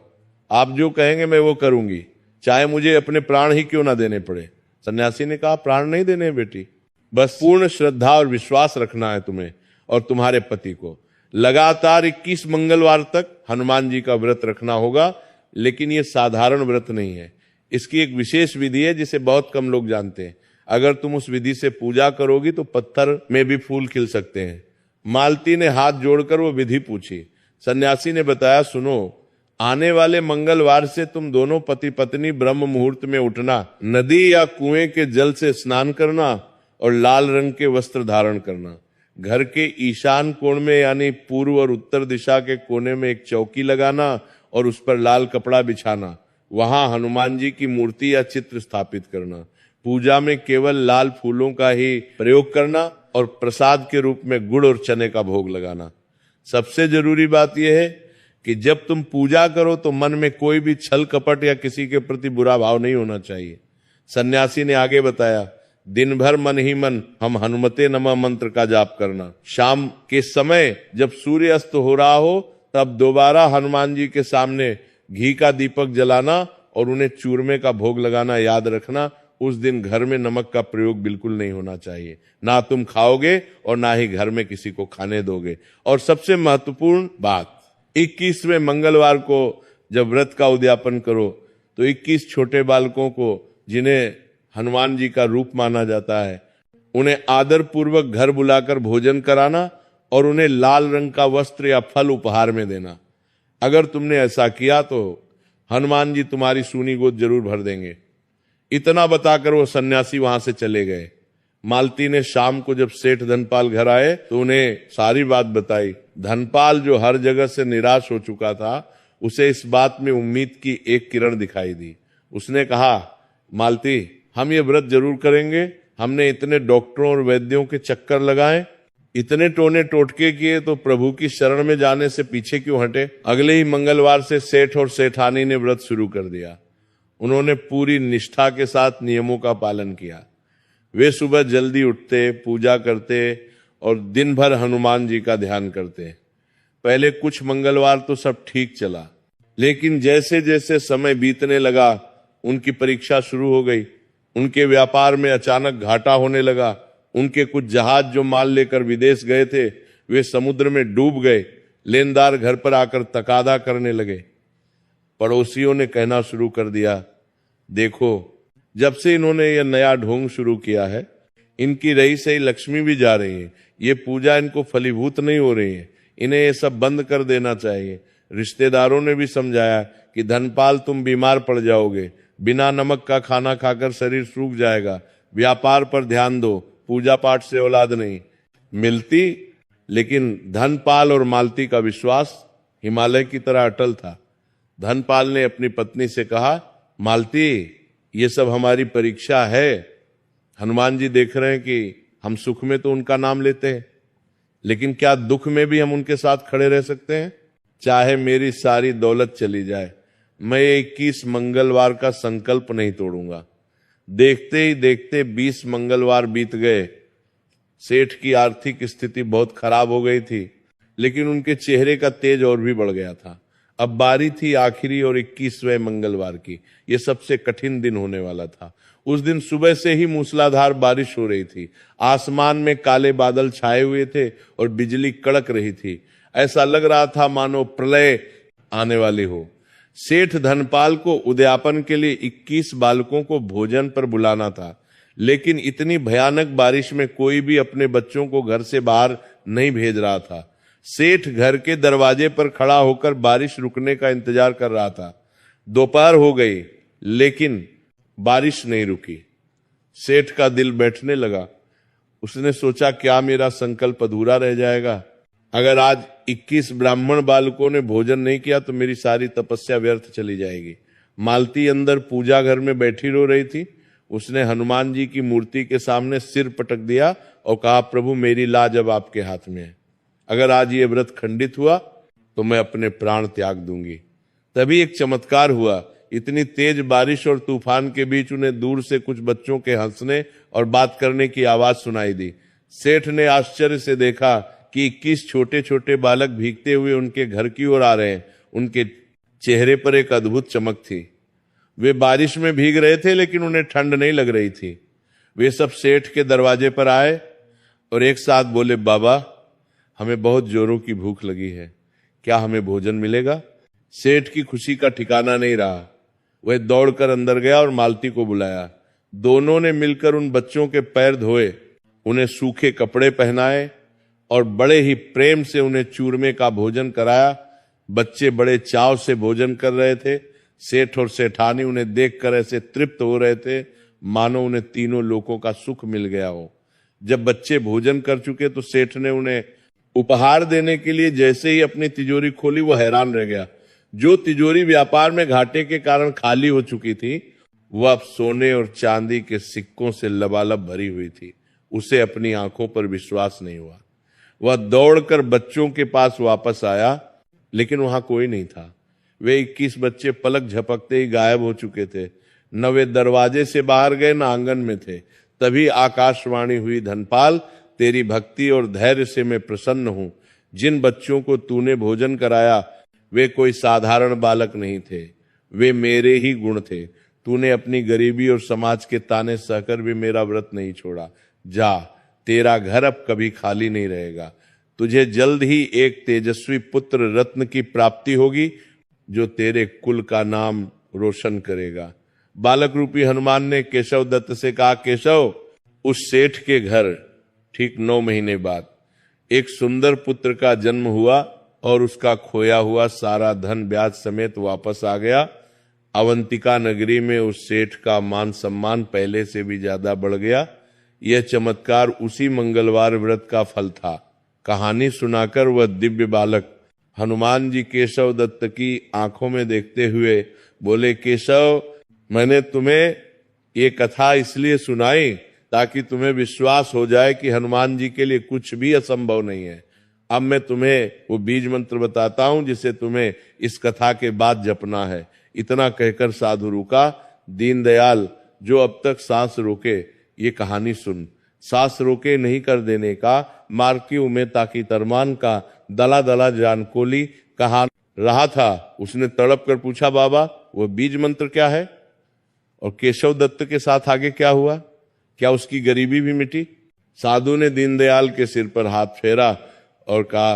आप जो कहेंगे मैं वो करूंगी, चाहे मुझे अपने प्राण ही क्यों ना देने पड़े। सन्यासी ने कहा, प्राण नहीं देने बेटी, बस पूर्ण श्रद्धा और विश्वास रखना है तुम्हें और तुम्हारे पति को। लगातार 21 मंगलवार तक हनुमान जी का व्रत रखना होगा, लेकिन ये साधारण व्रत नहीं है। इसकी एक विशेष विधि है जिसे बहुत कम लोग जानते हैं। अगर तुम उस विधि से पूजा करोगी तो पत्थर में भी फूल खिल सकते हैं। मालती ने हाथ जोड़कर वो विधि पूछी। सन्यासी ने बताया, सुनो, आने वाले मंगलवार से तुम दोनों पति पत्नी ब्रह्म मुहूर्त में उठना, नदी या कुएं के जल से स्नान करना और लाल रंग के वस्त्र धारण करना। घर के ईशान कोण में यानी पूर्व और उत्तर दिशा के कोने में एक चौकी लगाना और उस पर लाल कपड़ा बिछाना। वहां हनुमान जी की मूर्ति या चित्र स्थापित करना। पूजा में केवल लाल फूलों का ही प्रयोग करना और प्रसाद के रूप में गुड़ और चने का भोग लगाना। सबसे जरूरी बात यह है कि जब तुम पूजा करो तो मन में कोई भी छल कपट या किसी के प्रति बुरा भाव नहीं होना चाहिए। सन्यासी ने आगे बताया, दिन भर मन ही मन हम हनुमते नमः मंत्र का जाप करना। शाम के समय जब सूर्य अस्त हो रहा हो तब दोबारा हनुमान जी के सामने घी का दीपक जलाना और उन्हें चूरमे का भोग लगाना याद रखना। उस दिन घर में नमक का प्रयोग बिल्कुल नहीं होना चाहिए, ना तुम खाओगे और ना ही घर में किसी को खाने दोगे। और सबसे महत्वपूर्ण बात, 21वें मंगलवार को जब व्रत का उद्यापन करो तो 21 छोटे बालकों को, जिन्हें हनुमान जी का रूप माना जाता है, उन्हें आदर पूर्वक घर बुलाकर भोजन कराना और उन्हें लाल रंग का वस्त्र या फल उपहार में देना। अगर तुमने ऐसा किया तो हनुमान जी तुम्हारी सूनी गोद जरूर भर देंगे। इतना बताकर वो सन्यासी वहां से चले गए। मालती ने शाम को जब सेठ धनपाल घर आए तो उन्हें सारी बात बताई। धनपाल, जो हर जगह से निराश हो चुका था, उसे इस बात में उम्मीद की एक किरण दिखाई दी। उसने कहा, मालती, हम ये व्रत जरूर करेंगे। हमने इतने डॉक्टरों और वैद्यों के चक्कर लगाए, इतने टोने टोटके किए, तो प्रभु की शरण में जाने से पीछे क्यों हटे। अगले ही मंगलवार से सेठ और सेठानी ने व्रत शुरू कर दिया। उन्होंने पूरी निष्ठा के साथ नियमों का पालन किया। वे सुबह जल्दी उठते, पूजा करते और दिन भर हनुमान जी का ध्यान करते। पहले कुछ मंगलवार तो सब ठीक चला, लेकिन जैसे जैसे समय बीतने लगा उनकी परीक्षा शुरू हो गई। उनके व्यापार में अचानक घाटा होने लगा। उनके कुछ जहाज जो माल लेकर विदेश गए थे, वे समुद्र में डूब गए। लेनदार घर पर आकर तकादा करने लगे। पड़ोसियों ने कहना शुरू कर दिया, देखो, जब से इन्होंने यह नया ढोंग शुरू किया है, इनकी रही सही लक्ष्मी भी जा रही है। ये पूजा इनको फलीभूत नहीं हो रही है। इन्हें ये सब बंद कर देना चाहिए। रिश्तेदारों ने भी समझाया कि धनपाल, तुम बीमार पड़ जाओगे, बिना नमक का खाना खाकर शरीर सूख जाएगा। व्यापार पर ध्यान दो, पूजा पाठ से औलाद नहीं। मिलती, लेकिन धनपाल और मालती का विश्वास हिमालय की तरह अटल था। धनपाल ने अपनी पत्नी से कहा, मालती, ये सब हमारी परीक्षा है। हनुमान जी देख रहे हैं कि हम सुख में तो उनका नाम लेते हैं, लेकिन क्या दुख में भी हम उनके साथ खड़े रह सकते हैं? चाहे मेरी सारी दौलत चली जाए, मैं 21 मंगलवार का संकल्प नहीं तोड़ूंगा। देखते ही देखते 20 मंगलवार बीत गए। सेठ की आर्थिक स्थिति बहुत खराब हो गई थी, लेकिन उनके चेहरे का तेज और भी बढ़ गया था। अब बारी थी आखिरी और 21वें मंगलवार की। यह सबसे कठिन दिन होने वाला था। उस दिन सुबह से ही मूसलाधार बारिश हो रही थी। आसमान में काले बादल छाए हुए थे और बिजली कड़क रही थी। ऐसा लग रहा था मानो प्रलय आने वाली हो। सेठ धनपाल को उद्यापन के लिए 21 बालकों को भोजन पर बुलाना था, लेकिन इतनी भयानक बारिश में कोई भी अपने बच्चों को घर से बाहर नहीं भेज रहा था। सेठ घर के दरवाजे पर खड़ा होकर बारिश रुकने का इंतजार कर रहा था। दोपहर हो गई, लेकिन बारिश नहीं रुकी। सेठ का दिल बैठने लगा। उसने सोचा, क्या मेरा संकल्प अधूरा रह जाएगा? अगर आज 21 ब्राह्मण बालकों ने भोजन नहीं किया तो मेरी सारी तपस्या व्यर्थ चली जाएगी। मालती अंदर पूजा घर में बैठी रो रही थी। उसने हनुमान जी की मूर्ति के सामने सिर पटक दिया और कहा, प्रभु, मेरी लाज अब आपके हाथ में है। अगर आज ये व्रत खंडित हुआ तो मैं अपने प्राण त्याग दूंगी। तभी एक चमत्कार हुआ। इतनी तेज बारिश और तूफान के बीच उन्हें दूर से कुछ बच्चों के हंसने और बात करने की आवाज सुनाई दी। सेठ ने आश्चर्य से देखा कि 21 छोटे छोटे बालक भीगते हुए उनके घर की ओर आ रहे हैं। उनके चेहरे पर एक अद्भुत चमक थी। वे बारिश में भीग रहे थे, लेकिन उन्हें ठंड नहीं लग रही थी। वे सब सेठ के दरवाजे पर आए और एक साथ बोले, बाबा, हमें बहुत जोरों की भूख लगी है, क्या हमें भोजन मिलेगा? सेठ की खुशी का ठिकाना नहीं रहा। वह दौड़कर अंदर गया और मालती को बुलाया। दोनों ने मिलकर उन बच्चों के पैर धोए, उन्हें सूखे कपड़े पहनाए और बड़े ही प्रेम से उन्हें चूरमे का भोजन कराया। बच्चे बड़े चाव से भोजन कर रहे थे। सेठ और सेठानी उन्हें देखकर ऐसे तृप्त हो रहे थे मानो उन्हें तीनों लोकों का सुख मिल गया हो। जब बच्चे भोजन कर चुके तो सेठ ने उन्हें उपहार देने के लिए जैसे ही अपनी तिजोरी खोली, वो हैरान रह गया। जो तिजोरी व्यापार में घाटे के कारण खाली हो चुकी थी, वह अब सोने और चांदी के सिक्कों से लबालब भरी हुई थी। उसे अपनी आंखों पर विश्वास नहीं हुआ। वह दौड़कर बच्चों के पास वापस आया, लेकिन वहां कोई नहीं था। वे 21 बच्चे पलक झपकते ही गायब हो चुके थे। न वे दरवाजे से बाहर गए, न आंगन में थे। तभी आकाशवाणी हुई, धनपाल, तेरी भक्ति और धैर्य से मैं प्रसन्न हूं। जिन बच्चों को तूने भोजन कराया वे कोई साधारण बालक नहीं थे, वे मेरे ही गुण थे। तूने अपनी गरीबी और समाज के ताने सहकर भी मेरा व्रत नहीं छोड़ा। जा, तेरा घर अब कभी खाली नहीं रहेगा। तुझे जल्द ही एक तेजस्वी पुत्र रत्न की प्राप्ति होगी, जो तेरे कुल का नाम रोशन करेगा। बालक रूपी हनुमान ने केशव दत्त से कहा, केशव, उस सेठ के घर ठीक 9 महीने बाद एक सुंदर पुत्र का जन्म हुआ और उसका खोया हुआ सारा धन ब्याज समेत वापस आ गया। अवंतिका नगरी में उस सेठ का मान सम्मान पहले से भी ज्यादा बढ़ गया। यह चमत्कार उसी मंगलवार व्रत का फल था। कहानी सुनाकर वह दिव्य बालक हनुमान जी केशव दत्त की आंखों में देखते हुए बोले, केशव, मैंने तुम्हें ये कथा इसलिए सुनाई ताकि तुम्हें विश्वास हो जाए कि हनुमान जी के लिए कुछ भी असंभव नहीं है। अब मैं तुम्हें वो बीज मंत्र बताता हूं जिसे तुम्हें इस कथा के बाद जपना है। इतना कहकर साधु रुका। दीनदयाल, जो अब तक सांस रोके, ये कहानी सुन। सांस रोके नहीं कर देने का, मार की उमेता की तरमान का, दला दला जान कोली कहा रहा था। उसने तड़प कर पूछा, बाबा, वो बीज मंत्र क्या है? और केशव दत्त के साथ आगे क्या हुआ? क्या उसकी गरीबी भी मिटी? साधु ने दीनदयाल के सिर पर हाथ फेरा और कहा,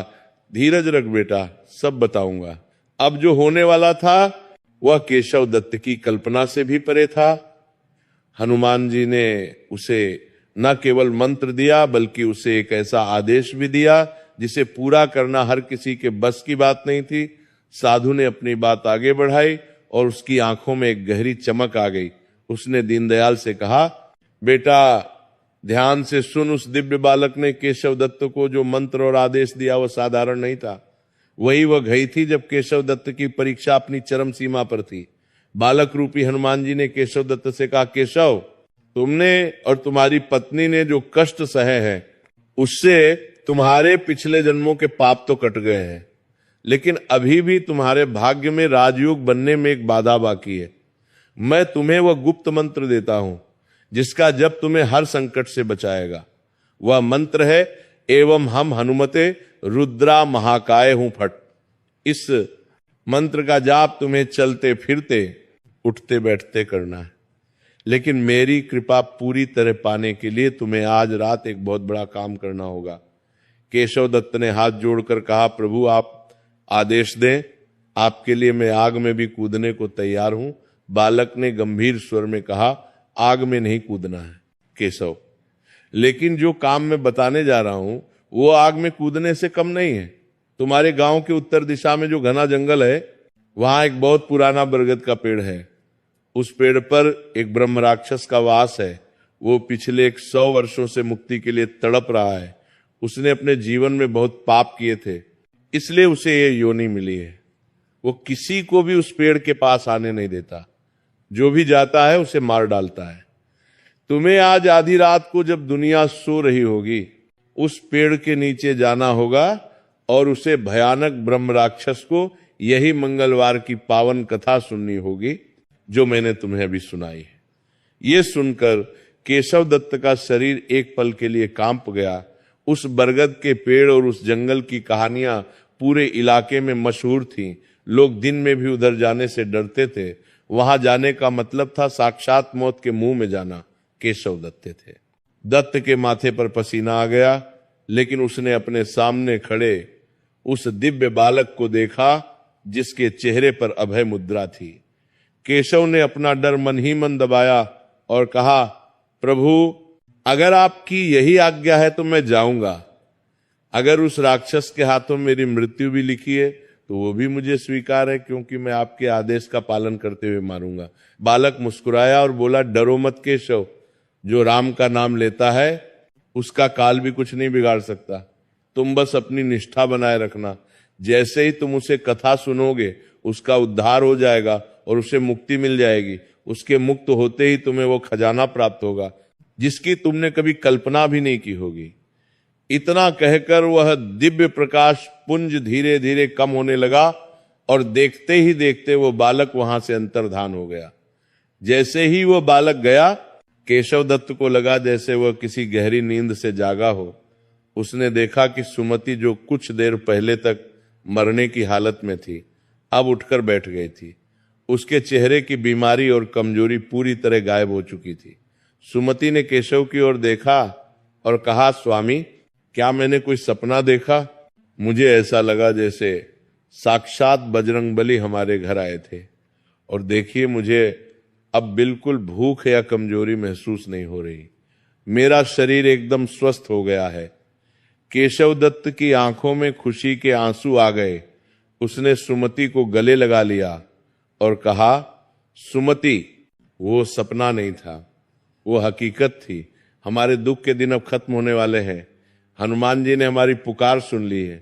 धीरज रख बेटा, सब बताऊंगा। अब जो होने वाला था वह केशव दत्त की कल्पना से भी परे था। हनुमान जी ने उसे न केवल मंत्र दिया, बल्कि उसे एक ऐसा आदेश भी दिया जिसे पूरा करना हर किसी के बस की बात नहीं थी। साधु ने अपनी बात आगे बढ़ाई और उसकी आंखों में एक गहरी चमक आ गई। उसने दीनदयाल से कहा, बेटा, ध्यान से सुन। उस दिव्य बालक ने केशव दत्त को जो मंत्र और आदेश दिया वह साधारण नहीं था। वही वह घड़ी थी जब केशव दत्त की परीक्षा अपनी चरम सीमा पर थी। बालक रूपी हनुमान जी ने केशव दत्त से कहा, केशव, तुमने और तुम्हारी पत्नी ने जो कष्ट सहे हैं उससे तुम्हारे पिछले जन्मों के पाप तो कट गए हैं, लेकिन अभी भी तुम्हारे भाग्य में राजयोग बनने में एक बाधा बाकी है। मैं तुम्हें वह गुप्त मंत्र देता हूं जिसका जब तुम्हें हर संकट से बचाएगा। वह मंत्र है, एवं हम हनुमते रुद्रा महाकाय हूं फट। इस मंत्र का जाप तुम्हें चलते फिरते उठते बैठते करना है, लेकिन मेरी कृपा पूरी तरह पाने के लिए तुम्हें आज रात एक बहुत बड़ा काम करना होगा। केशव दत्त ने हाथ जोड़कर कहा, प्रभु आप आदेश दें, आपके लिए मैं आग में भी कूदने को तैयार हूं। बालक ने गंभीर स्वर में कहा, आग में नहीं कूदना है केशव, लेकिन जो काम मैं बताने जा रहा हूं वो आग में कूदने से कम नहीं है। तुम्हारे गांव के उत्तर दिशा में जो घना जंगल है वहां एक बहुत पुराना बरगद का पेड़ है। उस पेड़ पर एक ब्रह्म राक्षस का वास है। वो पिछले 100 वर्षों से मुक्ति के लिए तड़प रहा है। उसने अपने जीवन में बहुत पाप किए थे, इसलिए उसे ये योनि मिली है। वो किसी को भी उस पेड़ के पास आने नहीं देता, जो भी जाता है उसे मार डालता है। तुम्हें आज आधी रात को जब दुनिया सो रही होगी उस पेड़ के नीचे जाना होगा और उसे भयानक ब्रह्म राक्षस को यही मंगलवार की पावन कथा सुननी होगी जो मैंने तुम्हें अभी सुनाई है। ये सुनकर केशव दत्त का शरीर एक पल के लिए कांप गया। उस बरगद के पेड़ और उस जंगल की कहानियां पूरे इलाके में मशहूर थीं। लोग दिन में भी उधर जाने से डरते थे। वहां जाने का मतलब था साक्षात मौत के मुंह में जाना। केशव दत्त थे। दत्त के माथे पर पसीना आ गया, लेकिन उसने अपने सामने खड़े उस दिव्य बालक को देखा जिसके चेहरे पर अभय मुद्रा थी। केशव ने अपना डर मन ही मन दबाया और कहा, प्रभु अगर आपकी यही आज्ञा है तो मैं जाऊंगा। अगर उस राक्षस के हाथों मेरी मृत्यु भी लिखी है तो वो भी मुझे स्वीकार है, क्योंकि मैं आपके आदेश का पालन करते हुए मारूंगा। बालक मुस्कुराया और बोला, डरो मत केशव, जो राम का नाम लेता है उसका काल भी कुछ नहीं बिगाड़ सकता। तुम बस अपनी निष्ठा बनाए रखना। जैसे ही तुम उसे कथा सुनोगे उसका उद्धार हो जाएगा और उसे मुक्ति मिल जाएगी। उसके मुक्त होते ही तुम्हें वो खजाना प्राप्त होगा जिसकी तुमने कभी कल्पना भी नहीं की होगी। इतना कहकर वह दिव्य प्रकाश पुंज धीरे धीरे कम होने लगा और देखते ही देखते वो बालक वहां से अंतर्धान हो गया। जैसे ही वो बालक गया, केशव दत्त को लगा जैसे वह किसी गहरी नींद से जागा हो। उसने देखा कि सुमति, जो कुछ देर पहले तक मरने की हालत में थी, अब उठकर बैठ गई थी। उसके चेहरे की बीमारी और कमजोरी पूरी तरह गायब हो चुकी थी। सुमति ने केशव की ओर देखा और कहा, स्वामी क्या मैंने कोई सपना देखा? मुझे ऐसा लगा जैसे साक्षात बजरंगबली हमारे घर आए थे, और देखिए मुझे अब बिल्कुल भूख या कमजोरी महसूस नहीं हो रही। मेरा शरीर एकदम स्वस्थ हो गया है। केशव दत्त की आंखों में खुशी के आंसू आ गए। उसने सुमति को गले लगा लिया और कहा, सुमति, वो सपना नहीं था, वो हकीकत थी। हमारे दुख के दिन अब खत्म होने वाले हैं। हनुमान जी ने हमारी पुकार सुन ली है।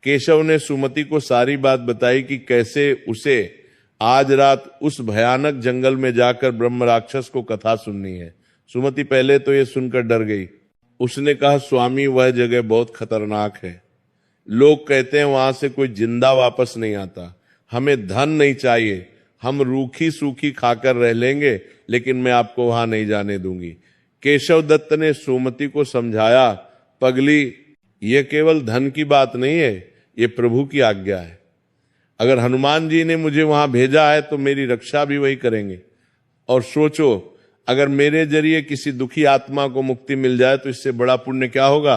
केशव ने सुमति को सारी बात बताई कि कैसे उसे आज रात उस भयानक जंगल में जाकर ब्रह्म राक्षस को कथा सुननी है। सुमति पहले तो ये सुनकर डर गई। उसने कहा, स्वामी वह जगह बहुत खतरनाक है। लोग कहते हैं वहां से कोई जिंदा वापस नहीं आता। हमें धन नहीं चाहिए, हम रूखी सूखी खाकर रह लेंगे, लेकिन मैं आपको वहां नहीं जाने दूंगी। केशव दत्त ने सुमति को समझाया, पगली, ये केवल धन की बात नहीं है, ये प्रभु की आज्ञा है। अगर हनुमान जी ने मुझे वहां भेजा है तो मेरी रक्षा भी वही करेंगे। और सोचो, अगर मेरे जरिए किसी दुखी आत्मा को मुक्ति मिल जाए तो इससे बड़ा पुण्य क्या होगा।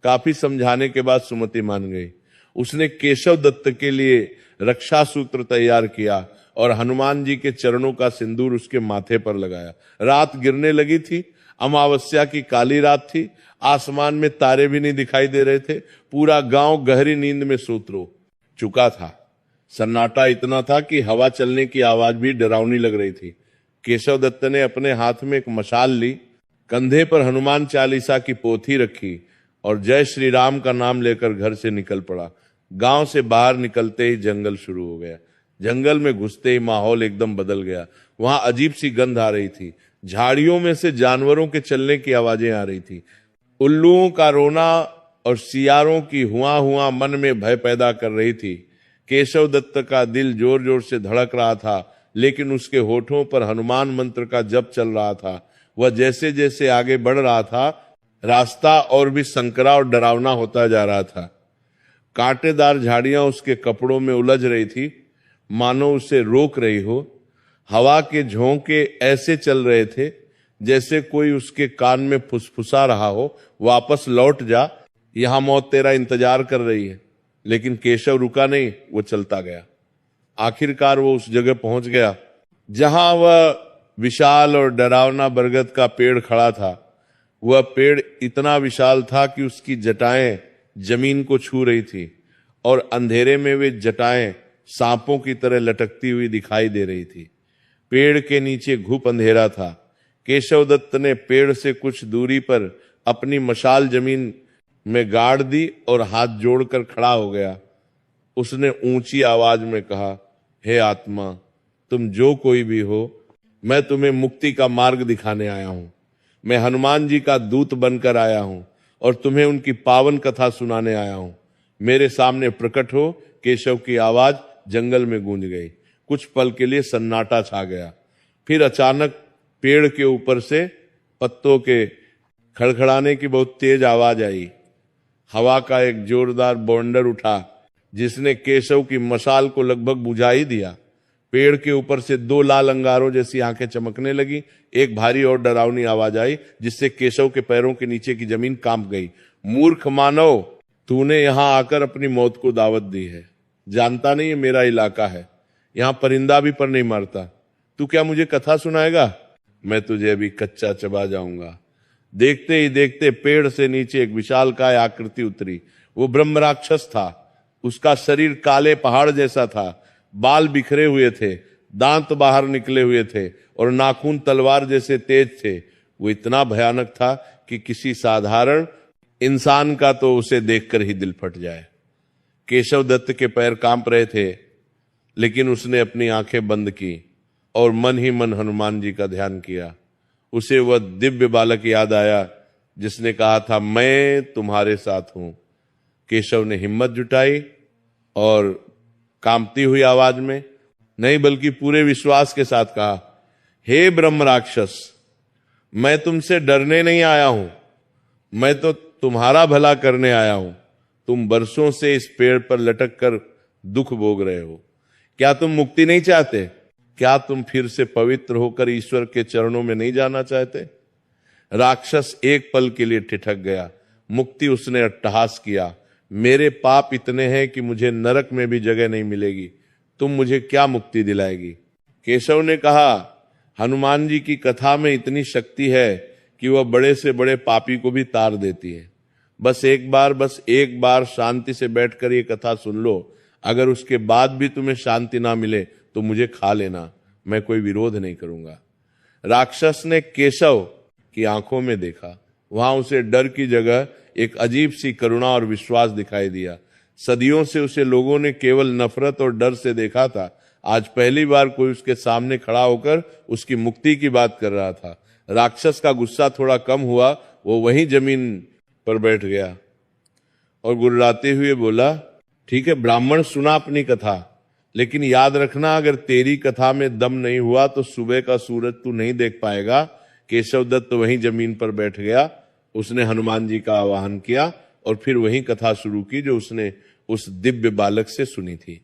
काफी समझाने के बाद सुमति मान गई। उसने केशव दत्त के लिए रक्षा सूत्र तैयार किया और हनुमान जी के चरणों का सिंदूर उसके माथे पर लगाया। रात गिरने लगी थी। अमावस्या की काली रात थी। आसमान में तारे भी नहीं दिखाई दे रहे थे। पूरा गांव गहरी नींद में सो चुका था। सन्नाटा इतना था कि हवा चलने की आवाज भी डरावनी लग रही थी। केशव दत्त ने अपने हाथ में एक मशाल ली। कंधे पर हनुमान चालीसा की पोथी रखी और जय श्री राम का नाम लेकर घर से निकल पड़ा। गांव से बाहर निकलते ही जंगल शुरू हो गया। जंगल में घुसते ही माहौल एकदम बदल गया। वहां अजीब सी गंध आ रही थी। झाड़ियों में से जानवरों के चलने की आवाजें आ रही थी। उल्लुओं का रोना और सियारों की हुआ हुआ मन में भय पैदा कर रही थी। केशव दत्त का दिल जोर जोर से धड़क रहा था, लेकिन उसके होठों पर हनुमान मंत्र का जप चल रहा था। वह जैसे जैसे आगे बढ़ रहा था, रास्ता और भी संकरा और डरावना होता जा रहा था। कांटेदार झाड़ियां उसके कपड़ों में उलझ रही थी, मानो उसे रोक रही हो। हवा के झोंके ऐसे चल रहे थे जैसे कोई उसके कान में फुसफुसा रहा हो, वापस लौट जा, यहां मौत तेरा इंतजार कर रही है। लेकिन केशव रुका नहीं, वो चलता गया। आखिरकार वो उस जगह पहुंच गया जहां वह विशाल और डरावना बरगद का पेड़ खड़ा था। वह पेड़ इतना विशाल था कि उसकी जटाएं जमीन को छू रही थी और अंधेरे में वे जटाएं सांपों की तरह लटकती हुई दिखाई दे रही थी। पेड़ के नीचे घुप अंधेरा था। केशव दत्त ने पेड़ से कुछ दूरी पर अपनी मशाल जमीन में गाड़ दी और हाथ जोड़कर खड़ा हो गया। उसने ऊंची आवाज में कहा, हे आत्मा, तुम जो कोई भी हो, मैं तुम्हें मुक्ति का मार्ग दिखाने आया हूं। मैं हनुमान जी का दूत बनकर आया हूं और तुम्हें उनकी पावन कथा सुनाने आया हूं। मेरे सामने प्रकट हो। केशव की आवाज जंगल में गूंज गई। कुछ पल के लिए सन्नाटा छा गया। फिर अचानक पेड़ के ऊपर से पत्तों के खड़खड़ाने की बहुत तेज आवाज आई। हवा का एक जोरदार बौंडर उठा जिसने केशव की मशाल को लगभग बुझा ही दिया। पेड़ के ऊपर से दो लाल अंगारों जैसी आंखें चमकने लगी। एक भारी और डरावनी आवाज आई जिससे केशव के पैरों के नीचे की जमीन कांप गई। मूर्ख मानव, तूने यहां आकर अपनी मौत को दावत दी है। जानता नहीं, ये मेरा इलाका है, यहां परिंदा भी पर नहीं मारता। तू क्या मुझे कथा सुनाएगा? मैं तुझे अभी कच्चा चबा जाऊंगा। देखते ही देखते पेड़ से नीचे एक विशालकाय आकृति उतरी। वो ब्रह्म राक्षस था। उसका शरीर काले पहाड़ जैसा था, बाल बिखरे हुए थे, दांत बाहर निकले हुए थे और नाखून तलवार जैसे तेज थे। वो इतना भयानक था कि किसी साधारण इंसान का तो उसे देखकर ही दिल फट जाए। केशव दत्त के पैर कांप रहे थे, लेकिन उसने अपनी आंखें बंद की और मन ही मन हनुमान जी का ध्यान किया। उसे वह दिव्य बालक याद आया जिसने कहा था, मैं तुम्हारे साथ हूं। केशव ने हिम्मत जुटाई और कांपती हुई आवाज में, नहीं बल्कि पूरे विश्वास के साथ कहा, हे ब्रह्म राक्षस, मैं तुमसे डरने नहीं आया हूं, मैं तो तुम्हारा भला करने आया हूं। तुम बरसों से इस पेड़ पर लटक कर दुख भोग रहे हो। क्या तुम मुक्ति नहीं चाहते? क्या तुम फिर से पवित्र होकर ईश्वर के चरणों में नहीं जाना चाहते? राक्षस एक पल के लिए ठिठक गया। मुक्ति उसने अट्टहास किया, मेरे पाप इतने हैं कि मुझे नरक में भी जगह नहीं मिलेगी। तुम मुझे क्या मुक्ति दिलाएगी? केशव ने कहा, हनुमान जी की कथा में इतनी शक्ति है कि वह बड़े से बड़े पापी को भी तार देती है। बस एक बार शांति से बैठकर ये कथा सुन लो। अगर उसके बाद भी तुम्हें शांति ना मिले तो मुझे खा लेना, मैं कोई विरोध नहीं करूंगा। राक्षस ने केशव की आंखों में देखा। वहां उसे डर की जगह एक अजीब सी करुणा और विश्वास दिखाई दिया। सदियों से उसे लोगों ने केवल नफरत और डर से देखा था। आज पहली बार कोई उसके सामने खड़ा होकर उसकी मुक्ति की बात कर रहा था। राक्षस का गुस्सा थोड़ा कम हुआ। वो वहीं जमीन पर बैठ गया और गुर्राते हुए बोला, ठीक है ब्राह्मण, सुना अपनी कथा, लेकिन याद रखना, अगर तेरी कथा में दम नहीं हुआ तो सुबह का सूरज तू नहीं देख पाएगा। केशव दत्त वहीं जमीन पर बैठ गया। उसने हनुमान जी का आवाहन किया और फिर वही कथा शुरू की जो उसने उस दिव्य बालक से सुनी थी।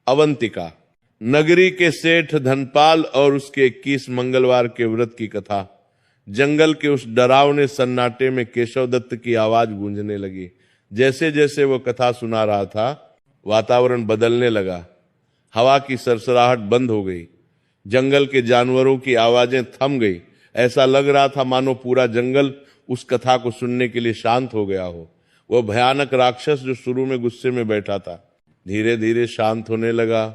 अवंतिका, नगरी के सेठ धनपाल और उसके 21 मंगलवार के व्रत की कथा। जंगल के उस डरावने सन्नाटे में केशव दत्त की आवाज गूंजने लगी। जैसे जैसे वो कथा सुना रहा था, वातावरण बदलने लगा। हवा की सरसराहट बंद हो गई। जंगल के जानवरों की आवाजें थम गई। ऐसा लग रहा था मानो पूरा जंगल उस कथा को सुनने के लिए शांत हो गया हो। वह भयानक राक्षस जो शुरू में गुस्से में बैठा था, धीरे धीरे शांत होने लगा।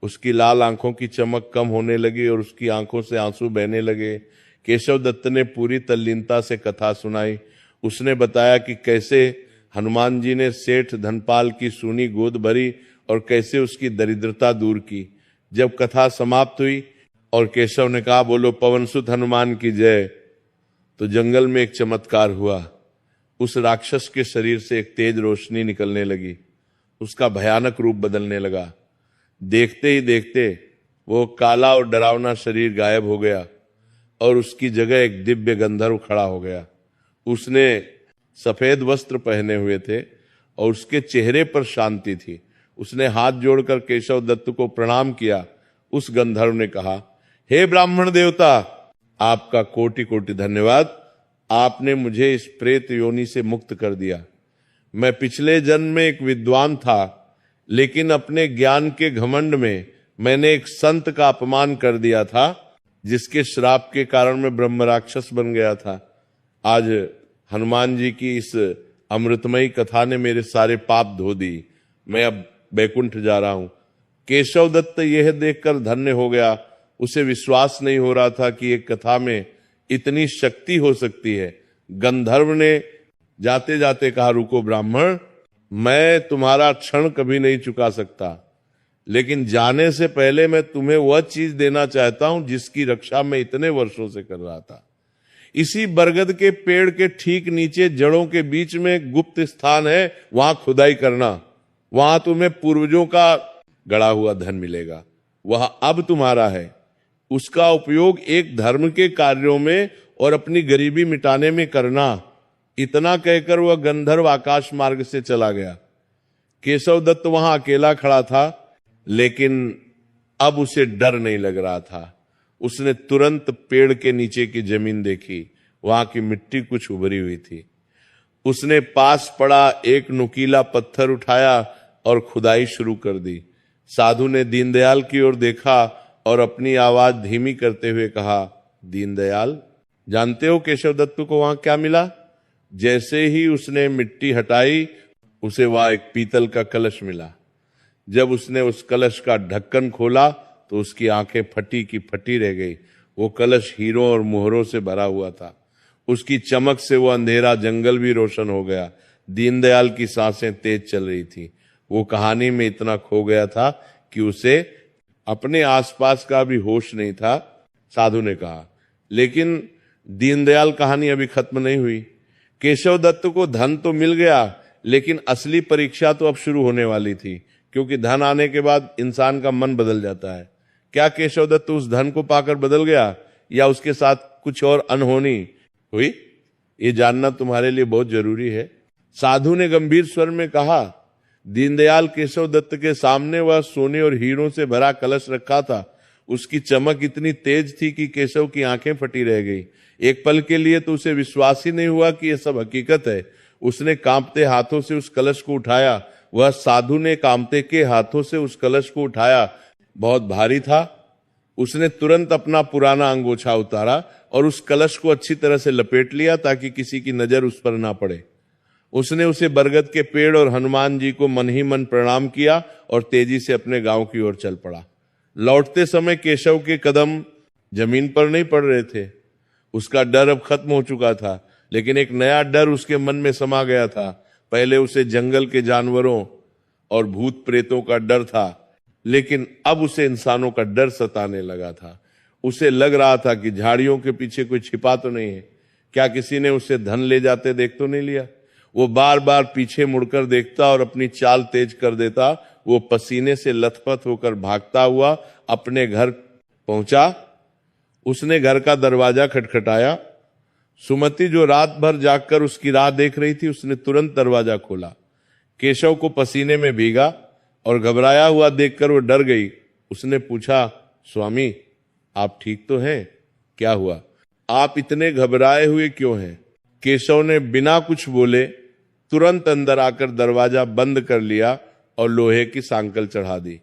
उसकी लाल आंखों की चमक कम होने लगी और उसकी आंखों से आंसू बहने लगे। केशव दत्त ने पूरी तल्लीनता से कथा सुनाई। उसने बताया कि कैसे हनुमान जी ने सेठ धनपाल की सूनी गोद भरी और कैसे उसकी दरिद्रता दूर की। जब कथा समाप्त हुई और केशव ने कहा, बोलो पवनसुत हनुमान की जय, तो जंगल में एक चमत्कार हुआ। उस राक्षस के शरीर से एक तेज रोशनी निकलने लगी, उसका भयानक रूप बदलने लगा। देखते ही देखते वो काला और डरावना शरीर गायब हो गया और उसकी जगह एक दिव्य गंधर्व खड़ा हो गया। उसने सफेद वस्त्र पहने हुए थे और उसके चेहरे पर शांति थी। उसने हाथ जोड़कर केशव दत्त को प्रणाम किया। उस गंधर्व ने कहा, हे ब्राह्मण देवता, आपका कोटि कोटि धन्यवाद। आपने मुझे इस प्रेत योनि से मुक्त कर दिया। मैं पिछले जन्म में एक विद्वान था, लेकिन अपने ज्ञान के घमंड में मैंने एक संत का अपमान कर दिया था, जिसके श्राप के कारण मैं ब्रह्म राक्षस बन गया था। आज हनुमान जी की इस अमृतमयी कथा ने मेरे सारे पाप धो दी। मैं अब बैकुंठ जा रहा हूं। केशव दत्त यह देखकर धन्य हो गया। उसे विश्वास नहीं हो रहा था कि एक कथा में इतनी शक्ति हो सकती है। गंधर्व ने जाते जाते कहा, रुको ब्राह्मण, मैं तुम्हारा क्षण कभी नहीं चुका सकता, लेकिन जाने से पहले मैं तुम्हें वह चीज देना चाहता हूं जिसकी रक्षा मैं इतने वर्षों से कर रहा था। इसी बरगद के पेड़ के ठीक नीचे जड़ों के बीच में गुप्त स्थान है, वहां खुदाई करना। वहां तुम्हें पूर्वजों का गड़ा हुआ धन मिलेगा, वह अब तुम्हारा है। उसका उपयोग एक धर्म के कार्यों में और अपनी गरीबी मिटाने में करना। इतना कहकर वह गंधर्व आकाश मार्ग से चला गया। केशव दत्त वहां अकेला खड़ा था, लेकिन अब उसे डर नहीं लग रहा था। उसने तुरंत पेड़ के नीचे की जमीन देखी, वहां की मिट्टी कुछ उभरी हुई थी। उसने पास पड़ा एक नुकीला पत्थर उठाया और खुदाई शुरू कर दी। साधु ने दीनदयाल की ओर देखा और अपनी आवाज धीमी करते हुए कहा, दीनदयाल, जानते हो केशव दत्त को वहां क्या मिला? जैसे ही उसने मिट्टी हटाई, उसे वहां एक पीतल का कलश मिला। जब उसने उस कलश का ढक्कन खोला तो उसकी आंखें फटी की फटी रह गई। वो कलश हीरों और मोहरों से भरा हुआ था। उसकी चमक से वो अंधेरा जंगल भी रोशन हो गया। दीनदयाल की सांसें तेज चल रही थी। वो कहानी में इतना खो गया था कि उसे अपने आसपास का भी होश नहीं था। साधु ने कहा, लेकिन दीनदयाल, कहानी अभी खत्म नहीं हुई। केशव दत्त को धन तो मिल गया, लेकिन असली परीक्षा तो अब शुरू होने वाली थी, क्योंकि धन आने के बाद इंसान का मन बदल जाता है। क्या केशव दत्त उस धन को पाकर बदल गया, या उसके साथ कुछ और अनहोनी हुई? ये जानना तुम्हारे लिए बहुत जरूरी है। साधु ने गंभीर स्वर में कहा, दीनदयाल, केशव दत्त के सामने वह सोने और हीरों से भरा कलश रखा था। उसकी चमक इतनी तेज थी कि केशव की आंखें फटी रह गई। एक पल के लिए तो उसे विश्वास ही नहीं हुआ कि यह सब हकीकत है। उसने कांपते हाथों से उस कलश को उठाया। वह साधु ने कांपते के हाथों से उस कलश को उठाया। बहुत भारी था। उसने तुरंत अपना पुराना अंगोछा उतारा और उस कलश को अच्छी तरह से लपेट लिया ताकि किसी की नजर उस पर ना पड़े। उसने उसे बरगद के पेड़ और हनुमान जी को मन ही मन प्रणाम किया और तेजी से अपने गांव की ओर चल पड़ा। लौटते समय केशव के कदम जमीन पर नहीं पड़ रहे थे। उसका डर अब खत्म हो चुका था, लेकिन एक नया डर उसके मन में समा गया था। पहले उसे जंगल के जानवरों और भूत प्रेतों का डर था, लेकिन अब उसे इंसानों का डर सताने लगा था। उसे लग रहा था कि झाड़ियों के पीछे कोई छिपा तो नहीं है। क्या किसी ने उसे धन ले जाते देख तो नहीं लिया? वो बार बार पीछे मुड़कर देखता और अपनी चाल तेज कर देता। वो पसीने से लथपथ होकर भागता हुआ अपने घर पहुंचा। उसने घर का दरवाजा खटखटाया। सुमति, जो रात भर जागकर उसकी राह देख रही थी, उसने तुरंत दरवाजा खोला। केशव को पसीने में भीगा और घबराया हुआ देखकर वो डर गई। उसने पूछा, स्वामी, आप ठीक तो हैं? क्या हुआ? आप इतने घबराए हुए क्यों हैं? केशव ने बिना कुछ बोले तुरंत अंदर आकर दरवाजा बंद कर लिया और लोहे की सांकल चढ़ा दी।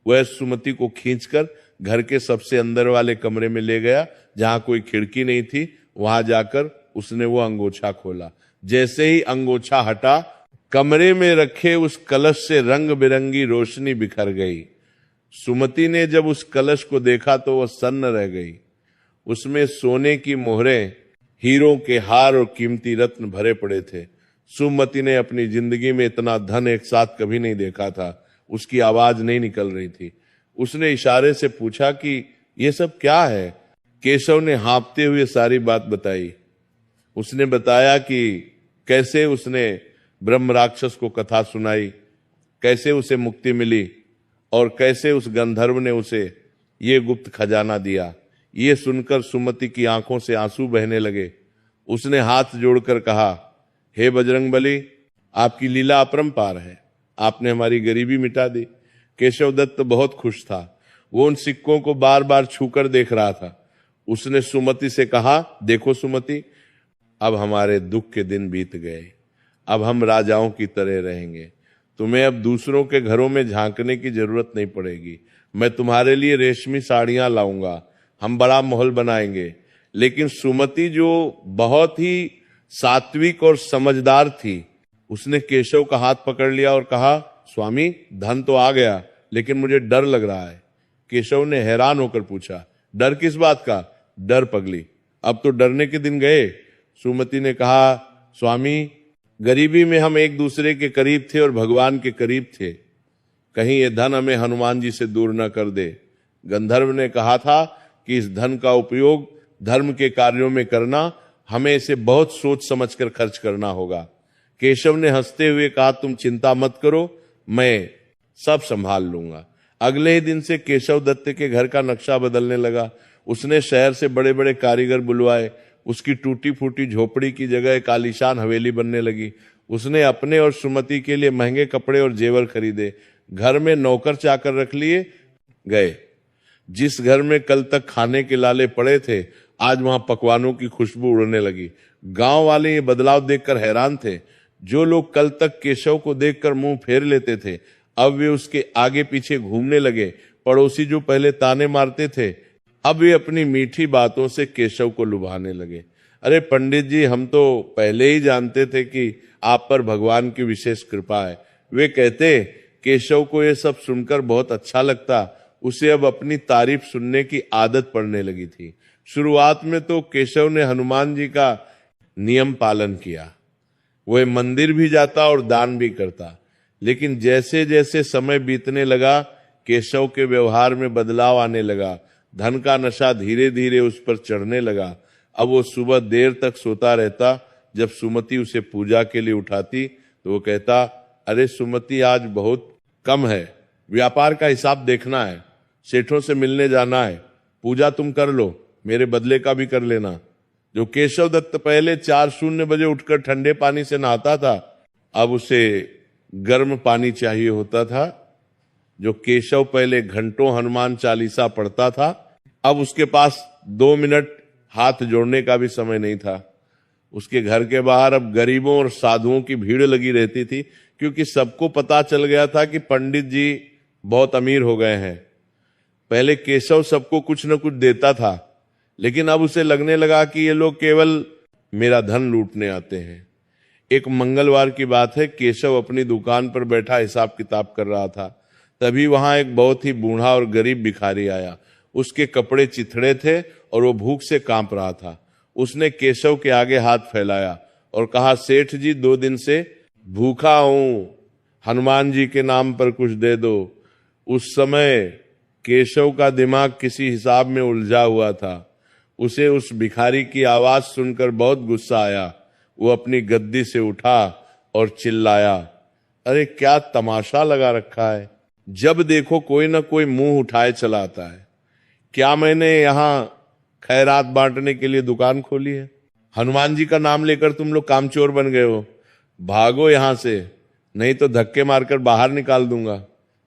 वह सुमति को खींचकर घर के सबसे अंदर वाले कमरे में ले गया, जहां कोई खिड़की नहीं थी। वहां जाकर उसने वो अंगोछा खोला। जैसे ही अंगोछा हटा, कमरे में रखे उस कलश से रंग बिरंगी रोशनी बिखर गई। सुमति ने जब उस कलश को देखा तो वह सन्न रह गई। उसमें सोने की मोहरें, हीरों के हार और कीमती रत्न भरे पड़े थे। सुमति ने अपनी जिंदगी में इतना धन एक साथ कभी नहीं देखा था। उसकी आवाज नहीं निकल रही थी। उसने इशारे से पूछा कि ये सब क्या है। केशव ने हाँफते हुए सारी बात बताई। उसने बताया कि कैसे उसने ब्रह्म राक्षस को कथा सुनाई, कैसे उसे मुक्ति मिली और कैसे उस गंधर्व ने उसे ये गुप्त खजाना दिया। ये सुनकर सुमति की आंखों से आंसू बहने लगे। उसने हाथ जोड़कर कहा, हे बजरंगबली, आपकी लीला अपरंपार है। आपने हमारी गरीबी मिटा दी। केशव दत्त बहुत खुश था। वो उन सिक्कों को बार बार छूकर देख रहा था। उसने सुमति से कहा, देखो सुमति, अब हमारे दुख के दिन बीत गए। अब हम राजाओं की तरह रहेंगे। तुम्हें अब दूसरों के घरों में झांकने की जरूरत नहीं पड़ेगी। मैं तुम्हारे लिए रेशमी साड़ियां लाऊंगा। हम बड़ा महल बनाएंगे। लेकिन सुमति, जो बहुत ही सात्विक और समझदार थी, उसने केशव का हाथ पकड़ लिया और कहा, स्वामी, धन तो आ गया, लेकिन मुझे डर लग रहा है। केशव ने हैरान होकर पूछा, डर किस बात का? डर पगली, अब तो डरने के दिन गए। सुमति ने कहा, स्वामी, गरीबी में हम एक दूसरे के करीब थे और भगवान के करीब थे। कहीं ये धन हमें हनुमान जी से दूर न कर दे। गंधर्व ने कहा था कि इस धन का उपयोग धर्म के कार्यों में करना, हमें इसे बहुत सोच समझकर खर्च करना होगा। केशव ने हंसते हुए कहा, तुम चिंता मत करो, मैं सब संभाल लूंगा। अगले ही दिन से केशव दत्त के घर का नक्शा बदलने लगा। उसने शहर से बड़े बड़े कारीगर बुलवाए। उसकी टूटी फूटी झोपड़ी की जगह एक आलीशान हवेली बनने लगी। उसने अपने और सुमति के लिए महंगे कपड़े और जेवर खरीदे। घर में नौकर चाकर रख लिए गए। जिस घर में कल तक खाने के लाले पड़े थे, आज वहां पकवानों की खुशबू उड़ने लगी। गांव वाले ये बदलाव देखकर हैरान थे। जो लोग कल तक केशव को देखकर मुंह फेर लेते थे, अब वे उसके आगे पीछे घूमने लगे। पड़ोसी जो पहले ताने मारते थे, अब वे अपनी मीठी बातों से केशव को लुभाने लगे। अरे पंडित जी, हम तो पहले ही जानते थे कि आप पर भगवान की विशेष कृपा है। वे कहते। केशव को ये सब सुनकर बहुत अच्छा लगता। उसे अब अपनी तारीफ सुनने की आदत पड़ने लगी थी। शुरुआत में तो केशव ने हनुमान जी का नियम पालन किया। वह मंदिर भी जाता और दान भी करता। लेकिन जैसे जैसे समय बीतने लगा, केशव के व्यवहार में बदलाव आने लगा। धन का नशा धीरे धीरे उस पर चढ़ने लगा। अब वो सुबह देर तक सोता रहता। जब सुमति उसे पूजा के लिए उठाती तो वो कहता, अरे सुमति, आज बहुत कम है, व्यापार का हिसाब देखना है, सेठों से मिलने जाना है, पूजा तुम कर लो, मेरे बदले का भी कर लेना। जो केशव दत्त पहले 4:00 बजे उठकर ठंडे पानी से नहाता था, अब उसे गर्म पानी चाहिए होता था। जो केशव पहले घंटों हनुमान चालीसा पढ़ता था, अब उसके पास 2 मिनट हाथ जोड़ने का भी समय नहीं था। उसके घर के बाहर अब गरीबों और साधुओं की भीड़ लगी रहती थी, क्योंकि सबको पता चल गया था कि पंडित जी बहुत अमीर हो गए हैं। पहले केशव सबको कुछ न कुछ देता था, लेकिन अब उसे लगने लगा कि ये लोग केवल मेरा धन लूटने आते हैं। एक मंगलवार की बात है, केशव अपनी दुकान पर बैठा हिसाब किताब कर रहा था। तभी वहां एक बहुत ही बूढ़ा और गरीब भिखारी आया। उसके कपड़े चिथड़े थे और वो भूख से कांप रहा था। उसने केशव के आगे हाथ फैलाया और कहा, सेठ जी, 2 दिन से भूखा हूं, हनुमान जी के नाम पर कुछ दे दो। उस समय केशव का दिमाग किसी हिसाब में उलझा हुआ था। उसे उस भिखारी की आवाज सुनकर बहुत गुस्सा आया। वो अपनी गद्दी से उठा और चिल्लाया, अरे क्या तमाशा लगा रखा है, जब देखो कोई ना कोई मुंह उठाए चला आता है। क्या मैंने यहाँ खैरात बांटने के लिए दुकान खोली है? हनुमान जी का नाम लेकर तुम लोग कामचोर बन गए हो। भागो यहां से, नहीं तो धक्के मारकर बाहर निकाल दूंगा।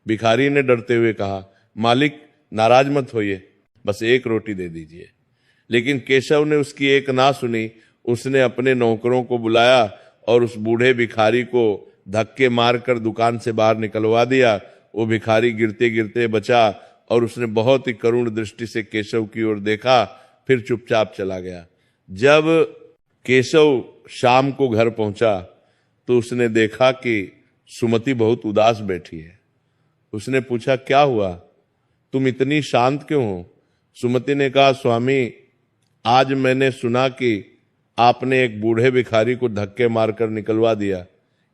भिखारी ने डरते हुए कहा, मालिक नाराज मत होइए, बस 1 रोटी दे दीजिए। लेकिन केशव ने उसकी एक ना सुनी। उसने अपने नौकरों को बुलाया और उस बूढ़े भिखारी को धक्के मारकर दुकान से बाहर निकलवा दिया। वो भिखारी गिरते गिरते बचा और उसने बहुत ही करुण दृष्टि से केशव की ओर देखा, फिर चुपचाप चला गया। जब केशव शाम को घर पहुंचा तो उसने देखा कि सुमति बहुत उदास बैठी है। उसने पूछा, क्या हुआ, तुम इतनी शांत क्यों हो? सुमति ने कहा, स्वामी, आज मैंने सुना कि आपने एक बूढ़े भिखारी को धक्के मारकर निकलवा दिया,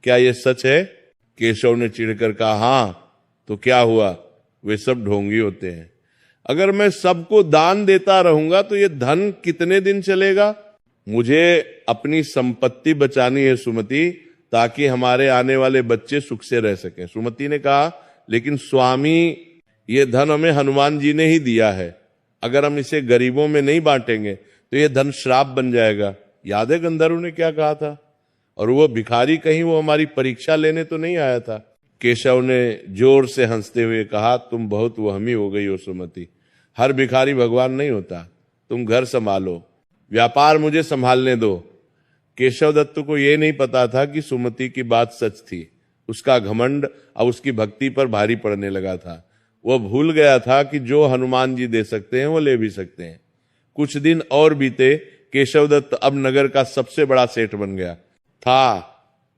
क्या ये सच है? केशव ने चिढ़कर कहा, हाँ तो क्या हुआ, वे सब ढोंगी होते हैं। अगर मैं सबको दान देता रहूंगा तो ये धन कितने दिन चलेगा? मुझे अपनी संपत्ति बचानी है सुमति, ताकि हमारे आने वाले बच्चे सुख से रह सकें। सुमति ने कहा, लेकिन स्वामी ये धन हमें हनुमान जी ने ही दिया है, अगर हम इसे गरीबों में नहीं बांटेंगे तो ये धन श्राप बन जाएगा। याद है गंधर्व ने क्या कहा था? और वो भिखारी कहीं वो हमारी परीक्षा लेने तो नहीं आया था? केशव ने जोर से हंसते हुए कहा, तुम बहुत वहमी हो गई हो सुमति, हर भिखारी भगवान नहीं होता, तुम घर संभालो, व्यापार मुझे संभालने दो। केशव दत्त को यह नहीं पता था कि सुमति की बात सच थी। उसका घमंड अब उसकी भक्ति पर भारी पड़ने लगा था। वह भूल गया था कि जो हनुमान जी दे सकते हैं वो ले भी सकते हैं। कुछ दिन और बीते, केशव दत्त अब नगर का सबसे बड़ा सेठ बन गया था।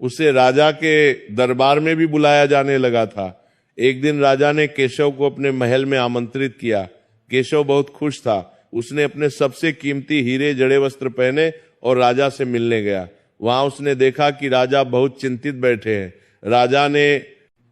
उसे राजा के दरबार में भी बुलाया जाने लगा था। एक दिन राजा ने केशव को अपने महल में आमंत्रित किया। केशव बहुत खुश था। उसने अपने सबसे कीमती हीरे जड़े वस्त्र पहने और राजा से मिलने गया। वहां उसने देखा कि राजा बहुत चिंतित बैठे हैं। राजा ने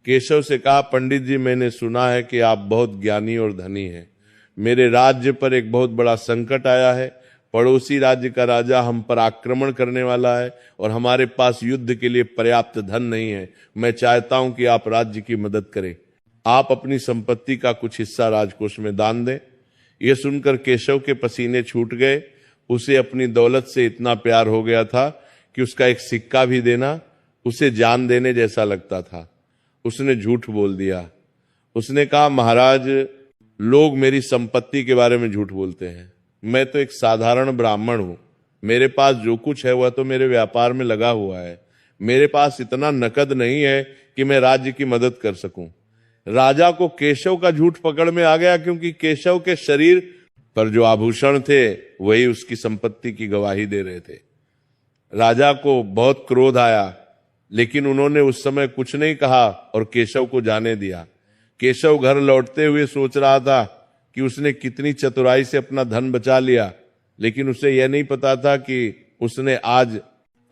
केशव से कहा, पंडित जी, मैंने सुना है कि आप बहुत ज्ञानी और धनी हैं। मेरे राज्य पर एक बहुत बड़ा संकट आया है। पड़ोसी राज्य का राजा हम पर आक्रमण करने वाला है और हमारे पास युद्ध के लिए पर्याप्त धन नहीं है। मैं चाहता हूं कि आप राज्य की मदद करें। आप अपनी संपत्ति का कुछ हिस्सा राजकोष में दान दें। यह सुनकर केशव के पसीने छूट गए। उसे अपनी दौलत से इतना प्यार हो गया था कि उसका एक सिक्का भी देना उसे जान देने जैसा लगता था। उसने झूठ बोल दिया। उसने कहा, महाराज, लोग मेरी संपत्ति के बारे में झूठ बोलते हैं। मैं तो एक साधारण ब्राह्मण हूं। मेरे पास जो कुछ है वह तो मेरे व्यापार में लगा हुआ है। मेरे पास इतना नकद नहीं है कि मैं राज्य की मदद कर सकूं। राजा को केशव का झूठ पकड़ में आ गया, क्योंकि केशव के शरीर पर जो आभूषण थे वही उसकी संपत्ति की गवाही दे रहे थे। राजा को बहुत क्रोध आया, लेकिन उन्होंने उस समय कुछ नहीं कहा और केशव को जाने दिया। केशव घर लौटते हुए सोच रहा था कि उसने कितनी चतुराई से अपना धन बचा लिया, लेकिन उसे यह नहीं पता था कि उसने आज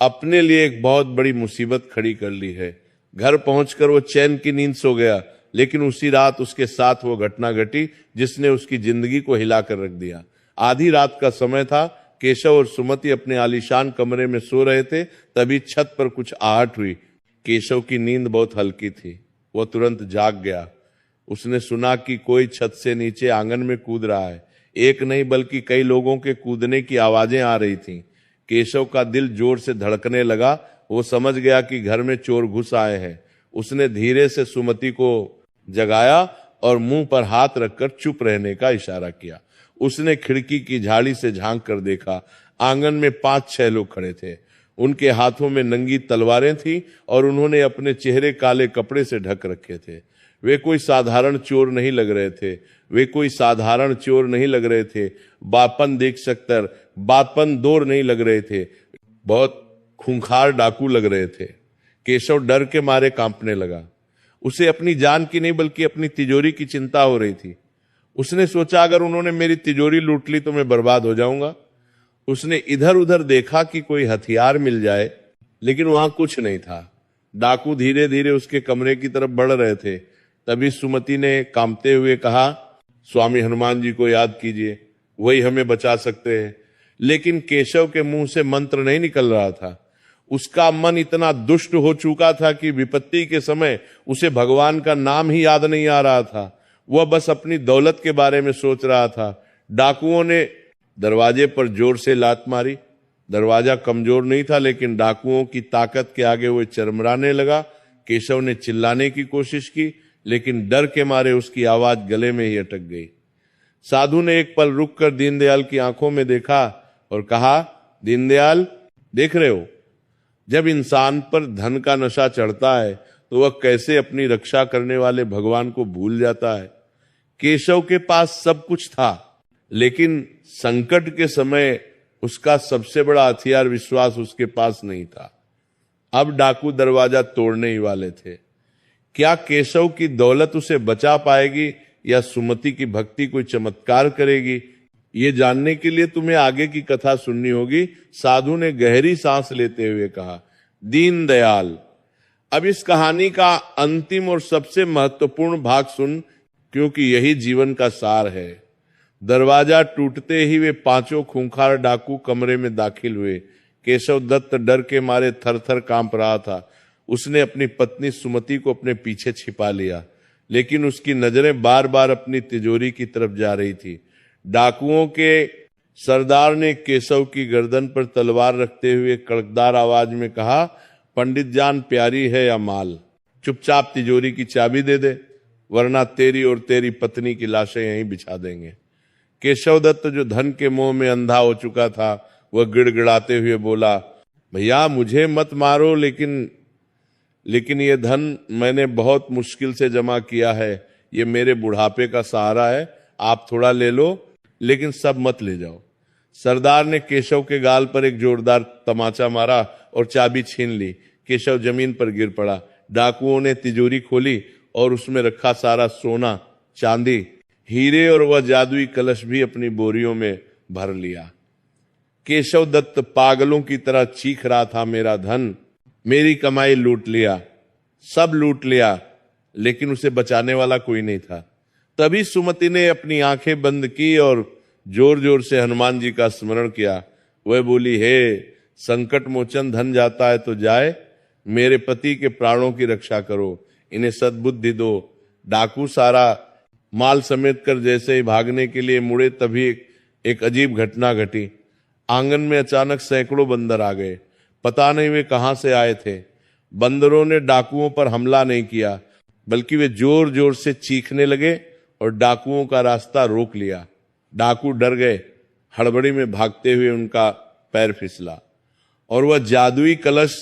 अपने लिए एक बहुत बड़ी मुसीबत खड़ी कर ली है। घर पहुंचकर वो चैन की नींद सो गया, लेकिन उसी रात उसके साथ वो घटना घटी जिसने उसकी जिंदगी को हिलाकर रख दिया। आधी रात का समय था। केशव और सुमति अपने आलीशान कमरे में सो रहे थे। तभी छत पर कुछ आहट हुई। केशव की नींद बहुत हल्की थी। वह तुरंत जाग गया। उसने सुना कि कोई छत से नीचे आंगन में कूद रहा है। एक नहीं बल्कि कई लोगों के कूदने की आवाजें आ रही थीं। केशव का दिल जोर से धड़कने लगा। वो समझ गया कि घर में चोर घुस आए हैं। उसने धीरे से सुमति को जगाया और मुंह पर हाथ रखकर चुप रहने का इशारा किया। उसने खिड़की की झाड़ी से झांक कर देखा। आंगन में 5-6 लोग खड़े थे। उनके हाथों में नंगी तलवारें थीं और उन्होंने अपने चेहरे काले कपड़े से ढक रखे थे। वे कोई साधारण चोर नहीं लग रहे थे। बापन देख सकतर, बापन दौर नहीं लग रहे थे। बहुत खूंखार डाकू लग रहे थे। केशव डर के मारे कांपने लगा। उसे अपनी जान की नहीं बल्कि अपनी तिजोरी की चिंता हो रही थी। उसने सोचा, अगर उन्होंने मेरी तिजोरी लूट ली तो मैं बर्बाद हो जाऊंगा। उसने इधर उधर देखा कि कोई हथियार मिल जाए, लेकिन वहां कुछ नहीं था। डाकू धीरे धीरे उसके कमरे की तरफ बढ़ रहे थे। तभी सुमति ने कांपते हुए कहा, स्वामी हनुमान जी को याद कीजिए, वही हमें बचा सकते हैं। लेकिन केशव के मुंह से मंत्र नहीं निकल रहा था। उसका मन इतना दुष्ट हो चुका था कि विपत्ति के समय उसे भगवान का नाम ही याद नहीं आ रहा था। वह बस अपनी दौलत के बारे में सोच रहा था। डाकुओं ने दरवाजे पर जोर से लात मारी। दरवाजा कमजोर नहीं था, लेकिन डाकुओं की ताकत के आगे वो चरमराने लगा। केशव ने चिल्लाने की कोशिश की, लेकिन डर के मारे उसकी आवाज गले में ही अटक गई। साधु ने एक पल रुककर दीनदयाल की आंखों में देखा और कहा, दीनदयाल, देख रहे हो, जब इंसान पर धन का नशा चढ़ता है तो वह कैसे अपनी रक्षा करने वाले भगवान को भूल जाता है। केशव के पास सब कुछ था, लेकिन संकट के समय उसका सबसे बड़ा हथियार विश्वास उसके पास नहीं था। अब डाकू दरवाजा तोड़ने ही वाले थे। क्या केशव की दौलत उसे बचा पाएगी या सुमति की भक्ति कोई चमत्कार करेगी, ये जानने के लिए तुम्हें आगे की कथा सुननी होगी। साधु ने गहरी सांस लेते हुए कहा, दीनदयाल, अब इस कहानी का अंतिम और सबसे महत्वपूर्ण भाग सुन, क्योंकि यही जीवन का सार है। दरवाजा टूटते ही वे पांचों खूंखार डाकू कमरे में दाखिल हुए। केशव दत्त डर के मारे थर थर कांप रहा था। उसने अपनी पत्नी सुमति को अपने पीछे छिपा लिया, लेकिन उसकी नजरें बार बार अपनी तिजोरी की तरफ जा रही थी। डाकुओं के सरदार ने केशव की गर्दन पर तलवार रखते हुए कड़कदार आवाज में कहा, पंडित जान प्यारी है या माल? चुपचाप तिजोरी की चाबी दे दे, वरना तेरी और तेरी पत्नी की लाशें यहीं बिछा देंगे। केशव दत्त, जो धन के मोह में अंधा हो चुका था, वह गिड़गिड़ाते हुए बोला, भैया मुझे मत मारो, लेकिन ये धन मैंने बहुत मुश्किल से जमा किया है। ये मेरे बुढ़ापे का सहारा है। आप थोड़ा ले लो, लेकिन सब मत ले जाओ। सरदार ने केशव के गाल पर एक जोरदार तमाचा मारा और चाबी छीन ली। केशव जमीन पर गिर पड़ा। डाकुओं ने तिजोरी खोली और उसमें रखा सारा सोना, चांदी, हीरे और वह जादुई कलश भी अपनी बोरियों में भर लिया। केशव दत्त पागलों की तरह चीख रहा था, मेरा धन, मेरी कमाई लूट लिया, सब लूट लिया, लेकिन उसे बचाने वाला कोई नहीं था। तभी सुमति ने अपनी आंखें बंद की और जोर जोर से हनुमान जी का स्मरण किया। वह बोली, हे संकट मोचन, धन जाता है तो जाए, मेरे पति के प्राणों की रक्षा करो, इन्हें सद्बुद्धि दो। डाकू सारा माल समेट कर जैसे ही भागने के लिए मुड़े, तभी एक अजीब घटना घटी। आंगन में अचानक सैकड़ों बंदर आ गए। पता नहीं वे कहां से आए थे। बंदरों ने डाकुओं पर हमला नहीं किया, बल्कि वे जोर जोर से चीखने लगे और डाकुओं का रास्ता रोक लिया। डाकू डर गए। हड़बड़ी में भागते हुए उनका पैर फिसला और वह जादुई कलश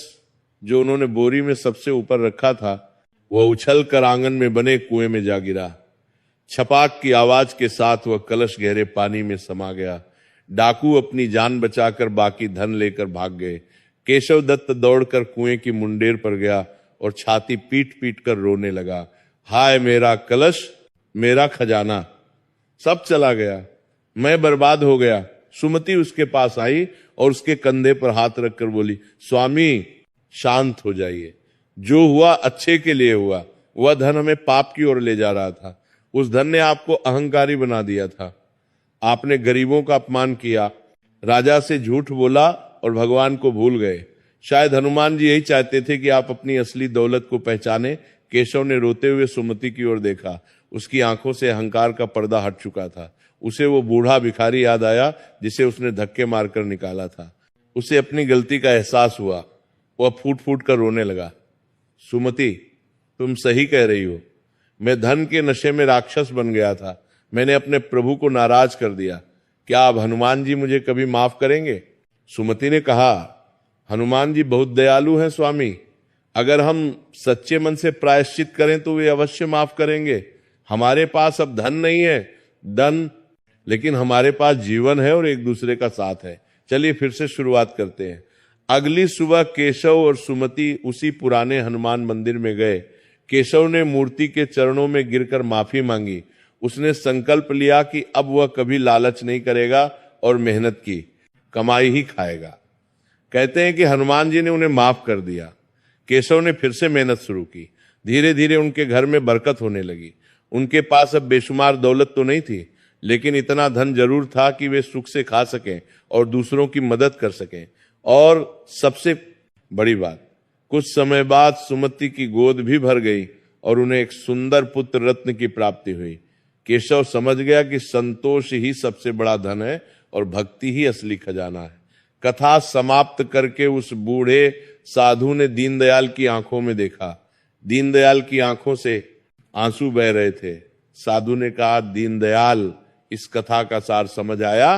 जो उन्होंने बोरी में सबसे ऊपर रखा था, वह उछल कर आंगन में बने कुएं में जा गिरा। छपाक की आवाज के साथ वह कलश गहरे पानी में समा गया। डाकू अपनी जान बचाकर बाकी धन लेकर भाग गए। केशव दत्त दौड़कर कुएं की मुंडेर पर गया और छाती पीट पीट कर रोने लगा, हाय मेरा कलश, मेरा खजाना, सब चला गया, मैं बर्बाद हो गया। सुमति उसके पास आई और उसके कंधे पर हाथ रखकर बोली, स्वामी शांत हो जाइए, जो हुआ अच्छे के लिए हुआ। वह धन हमें पाप की ओर ले जा रहा था। उस धन ने आपको अहंकारी बना दिया था। आपने गरीबों का अपमान किया, राजा से झूठ बोला और भगवान को भूल गए। शायद हनुमान जी यही चाहते थे कि आप अपनी असली दौलत को पहचाने। केशव ने रोते हुए सुमति की ओर देखा। उसकी आंखों से अहंकार का पर्दा हट चुका था। उसे वो बूढ़ा भिखारी याद आया जिसे उसने धक्के मारकर निकाला था। उसे अपनी गलती का एहसास हुआ। वह फूट फूट कर रोने लगा। सुमति, तुम सही कह रही हो, मैं धन के नशे में राक्षस बन गया था। मैंने अपने प्रभु को नाराज कर दिया। क्या अब हनुमान जी मुझे कभी माफ करेंगे? सुमति ने कहा, हनुमान जी बहुत दयालु हैं स्वामी। अगर हम सच्चे मन से प्रायश्चित करें तो वे अवश्य माफ करेंगे। हमारे पास अब धन नहीं है, लेकिन हमारे पास जीवन है और एक दूसरे का साथ है। चलिए फिर से शुरुआत करते हैं। अगली सुबह केशव और सुमति उसी पुराने हनुमान मंदिर में गए। केशव ने मूर्ति के चरणों में गिरकर माफी मांगी। उसने संकल्प लिया कि अब वह कभी लालच नहीं करेगा और मेहनत की कमाई ही खाएगा। कहते हैं कि हनुमान जी ने उन्हें माफ कर दिया। केशव ने फिर से मेहनत शुरू की। धीरे धीरे उनके घर में बरकत होने लगी। उनके पास अब बेशुमार दौलत तो नहीं थी, लेकिन इतना धन जरूर था कि वे सुख से खा सकें और दूसरों की मदद कर सकें। और सबसे बड़ी बात, कुछ समय बाद सुमति की गोद भी भर गई और उन्हें एक सुंदर पुत्र रत्न की प्राप्ति हुई। केशव समझ गया कि संतोष ही सबसे बड़ा धन है और भक्ति ही असली खजाना है। कथा समाप्त करके उस बूढ़े साधु ने दीनदयाल की आंखों में देखा। दीनदयाल की आंखों से आंसू बह रहे थे। साधु ने कहा, दीनदयाल, इस कथा का सार समझ आया।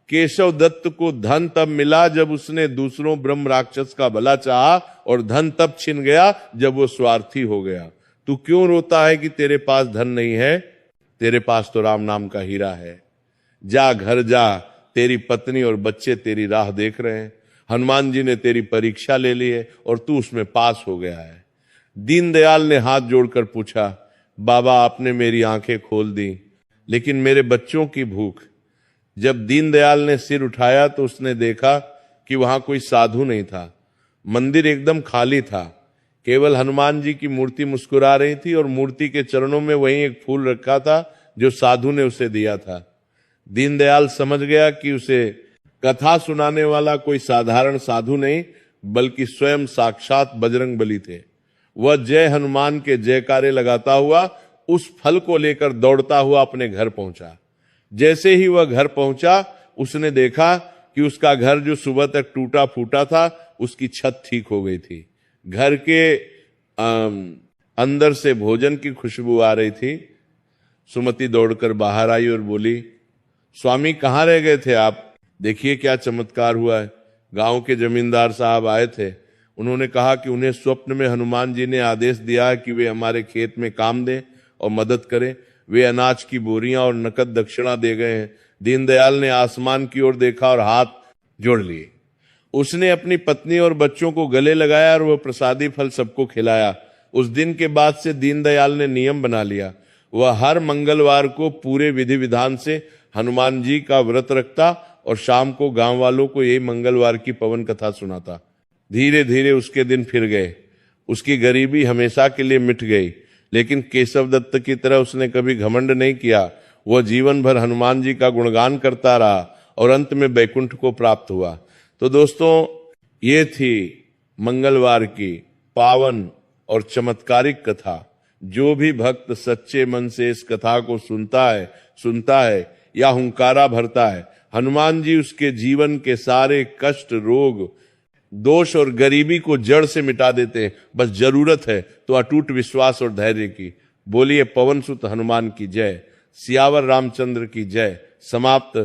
केशव दत्त को धन तब मिला जब उसने दूसरों ब्रह्म राक्षस का भला चाहा, और धन तब छिन गया जब वो स्वार्थी हो गया। तू क्यों रोता है कि तेरे पास धन नहीं है? तेरे पास तो राम नाम का हीरा है। जा घर जा, तेरी पत्नी और बच्चे तेरी राह देख रहे हैं। हनुमान जी ने तेरी परीक्षा ले ली है और तू उसमें पास हो गया है। दीनदयाल ने हाथ जोड़कर पूछा, बाबा आपने मेरी आंखें खोल दी, लेकिन मेरे बच्चों की भूख, जब दीनदयाल ने सिर उठाया तो उसने देखा कि वहां कोई साधु नहीं था। मंदिर एकदम खाली था, केवल हनुमान जी की मूर्ति मुस्कुरा रही थी और मूर्ति के चरणों में वहीं एक फूल रखा था जो साधु ने उसे दिया था। दीनदयाल समझ गया कि उसे कथा सुनाने वाला कोई साधारण साधु नहीं बल्कि स्वयं साक्षात बजरंगबली थे। वह जय हनुमान के जयकारे लगाता हुआ उस फल को लेकर दौड़ता हुआ अपने घर पहुंचा। जैसे ही वह घर पहुंचा उसने देखा कि उसका घर जो सुबह तक टूटा फूटा था उसकी छत ठीक हो गई थी। घर के अंदर से भोजन की खुशबू आ रही थी। सुमति दौड़कर बाहर आई और बोली, स्वामी कहाँ रह गए थे आप? देखिए क्या चमत्कार हुआ है। गांव के जमींदार साहब आए थे। उन्होंने कहा कि उन्हें स्वप्न में हनुमान जी ने आदेश दिया है कि वे हमारे खेत में काम दें और मदद करें। वे अनाज की बोरियां और नकद दक्षिणा दे गए हैं। दीनदयाल ने आसमान की ओर देखा और हाथ जोड़ लिए। उसने अपनी पत्नी और बच्चों को गले लगाया और वह प्रसादी फल सबको खिलाया। उस दिन के बाद से दीनदयाल ने नियम बना लिया, वह हर मंगलवार को पूरे विधि विधान से हनुमान जी का व्रत रखता और शाम को गांव वालों को यही मंगलवार की पवन कथा सुनाता। धीरे धीरे उसके दिन फिर गए। उसकी गरीबी हमेशा के लिए मिट गई, लेकिन केशव दत्त की तरह उसने कभी घमंड नहीं किया। वह जीवन भर हनुमान जी का गुणगान करता रहा और अंत में बैकुंठ को प्राप्त हुआ। तो दोस्तों, ये थी मंगलवार की पावन और चमत्कारिक कथा। जो भी भक्त सच्चे मन से इस कथा को सुनता है या हुंकारा भरता है, हनुमान जी उसके जीवन के सारे कष्ट, रोग, दोष और गरीबी को जड़ से मिटा देते हैं। बस जरूरत है तो अटूट विश्वास और धैर्य की। बोलिए पवन सुत हनुमान की जय, सियावर रामचंद्र की जय। समाप्त।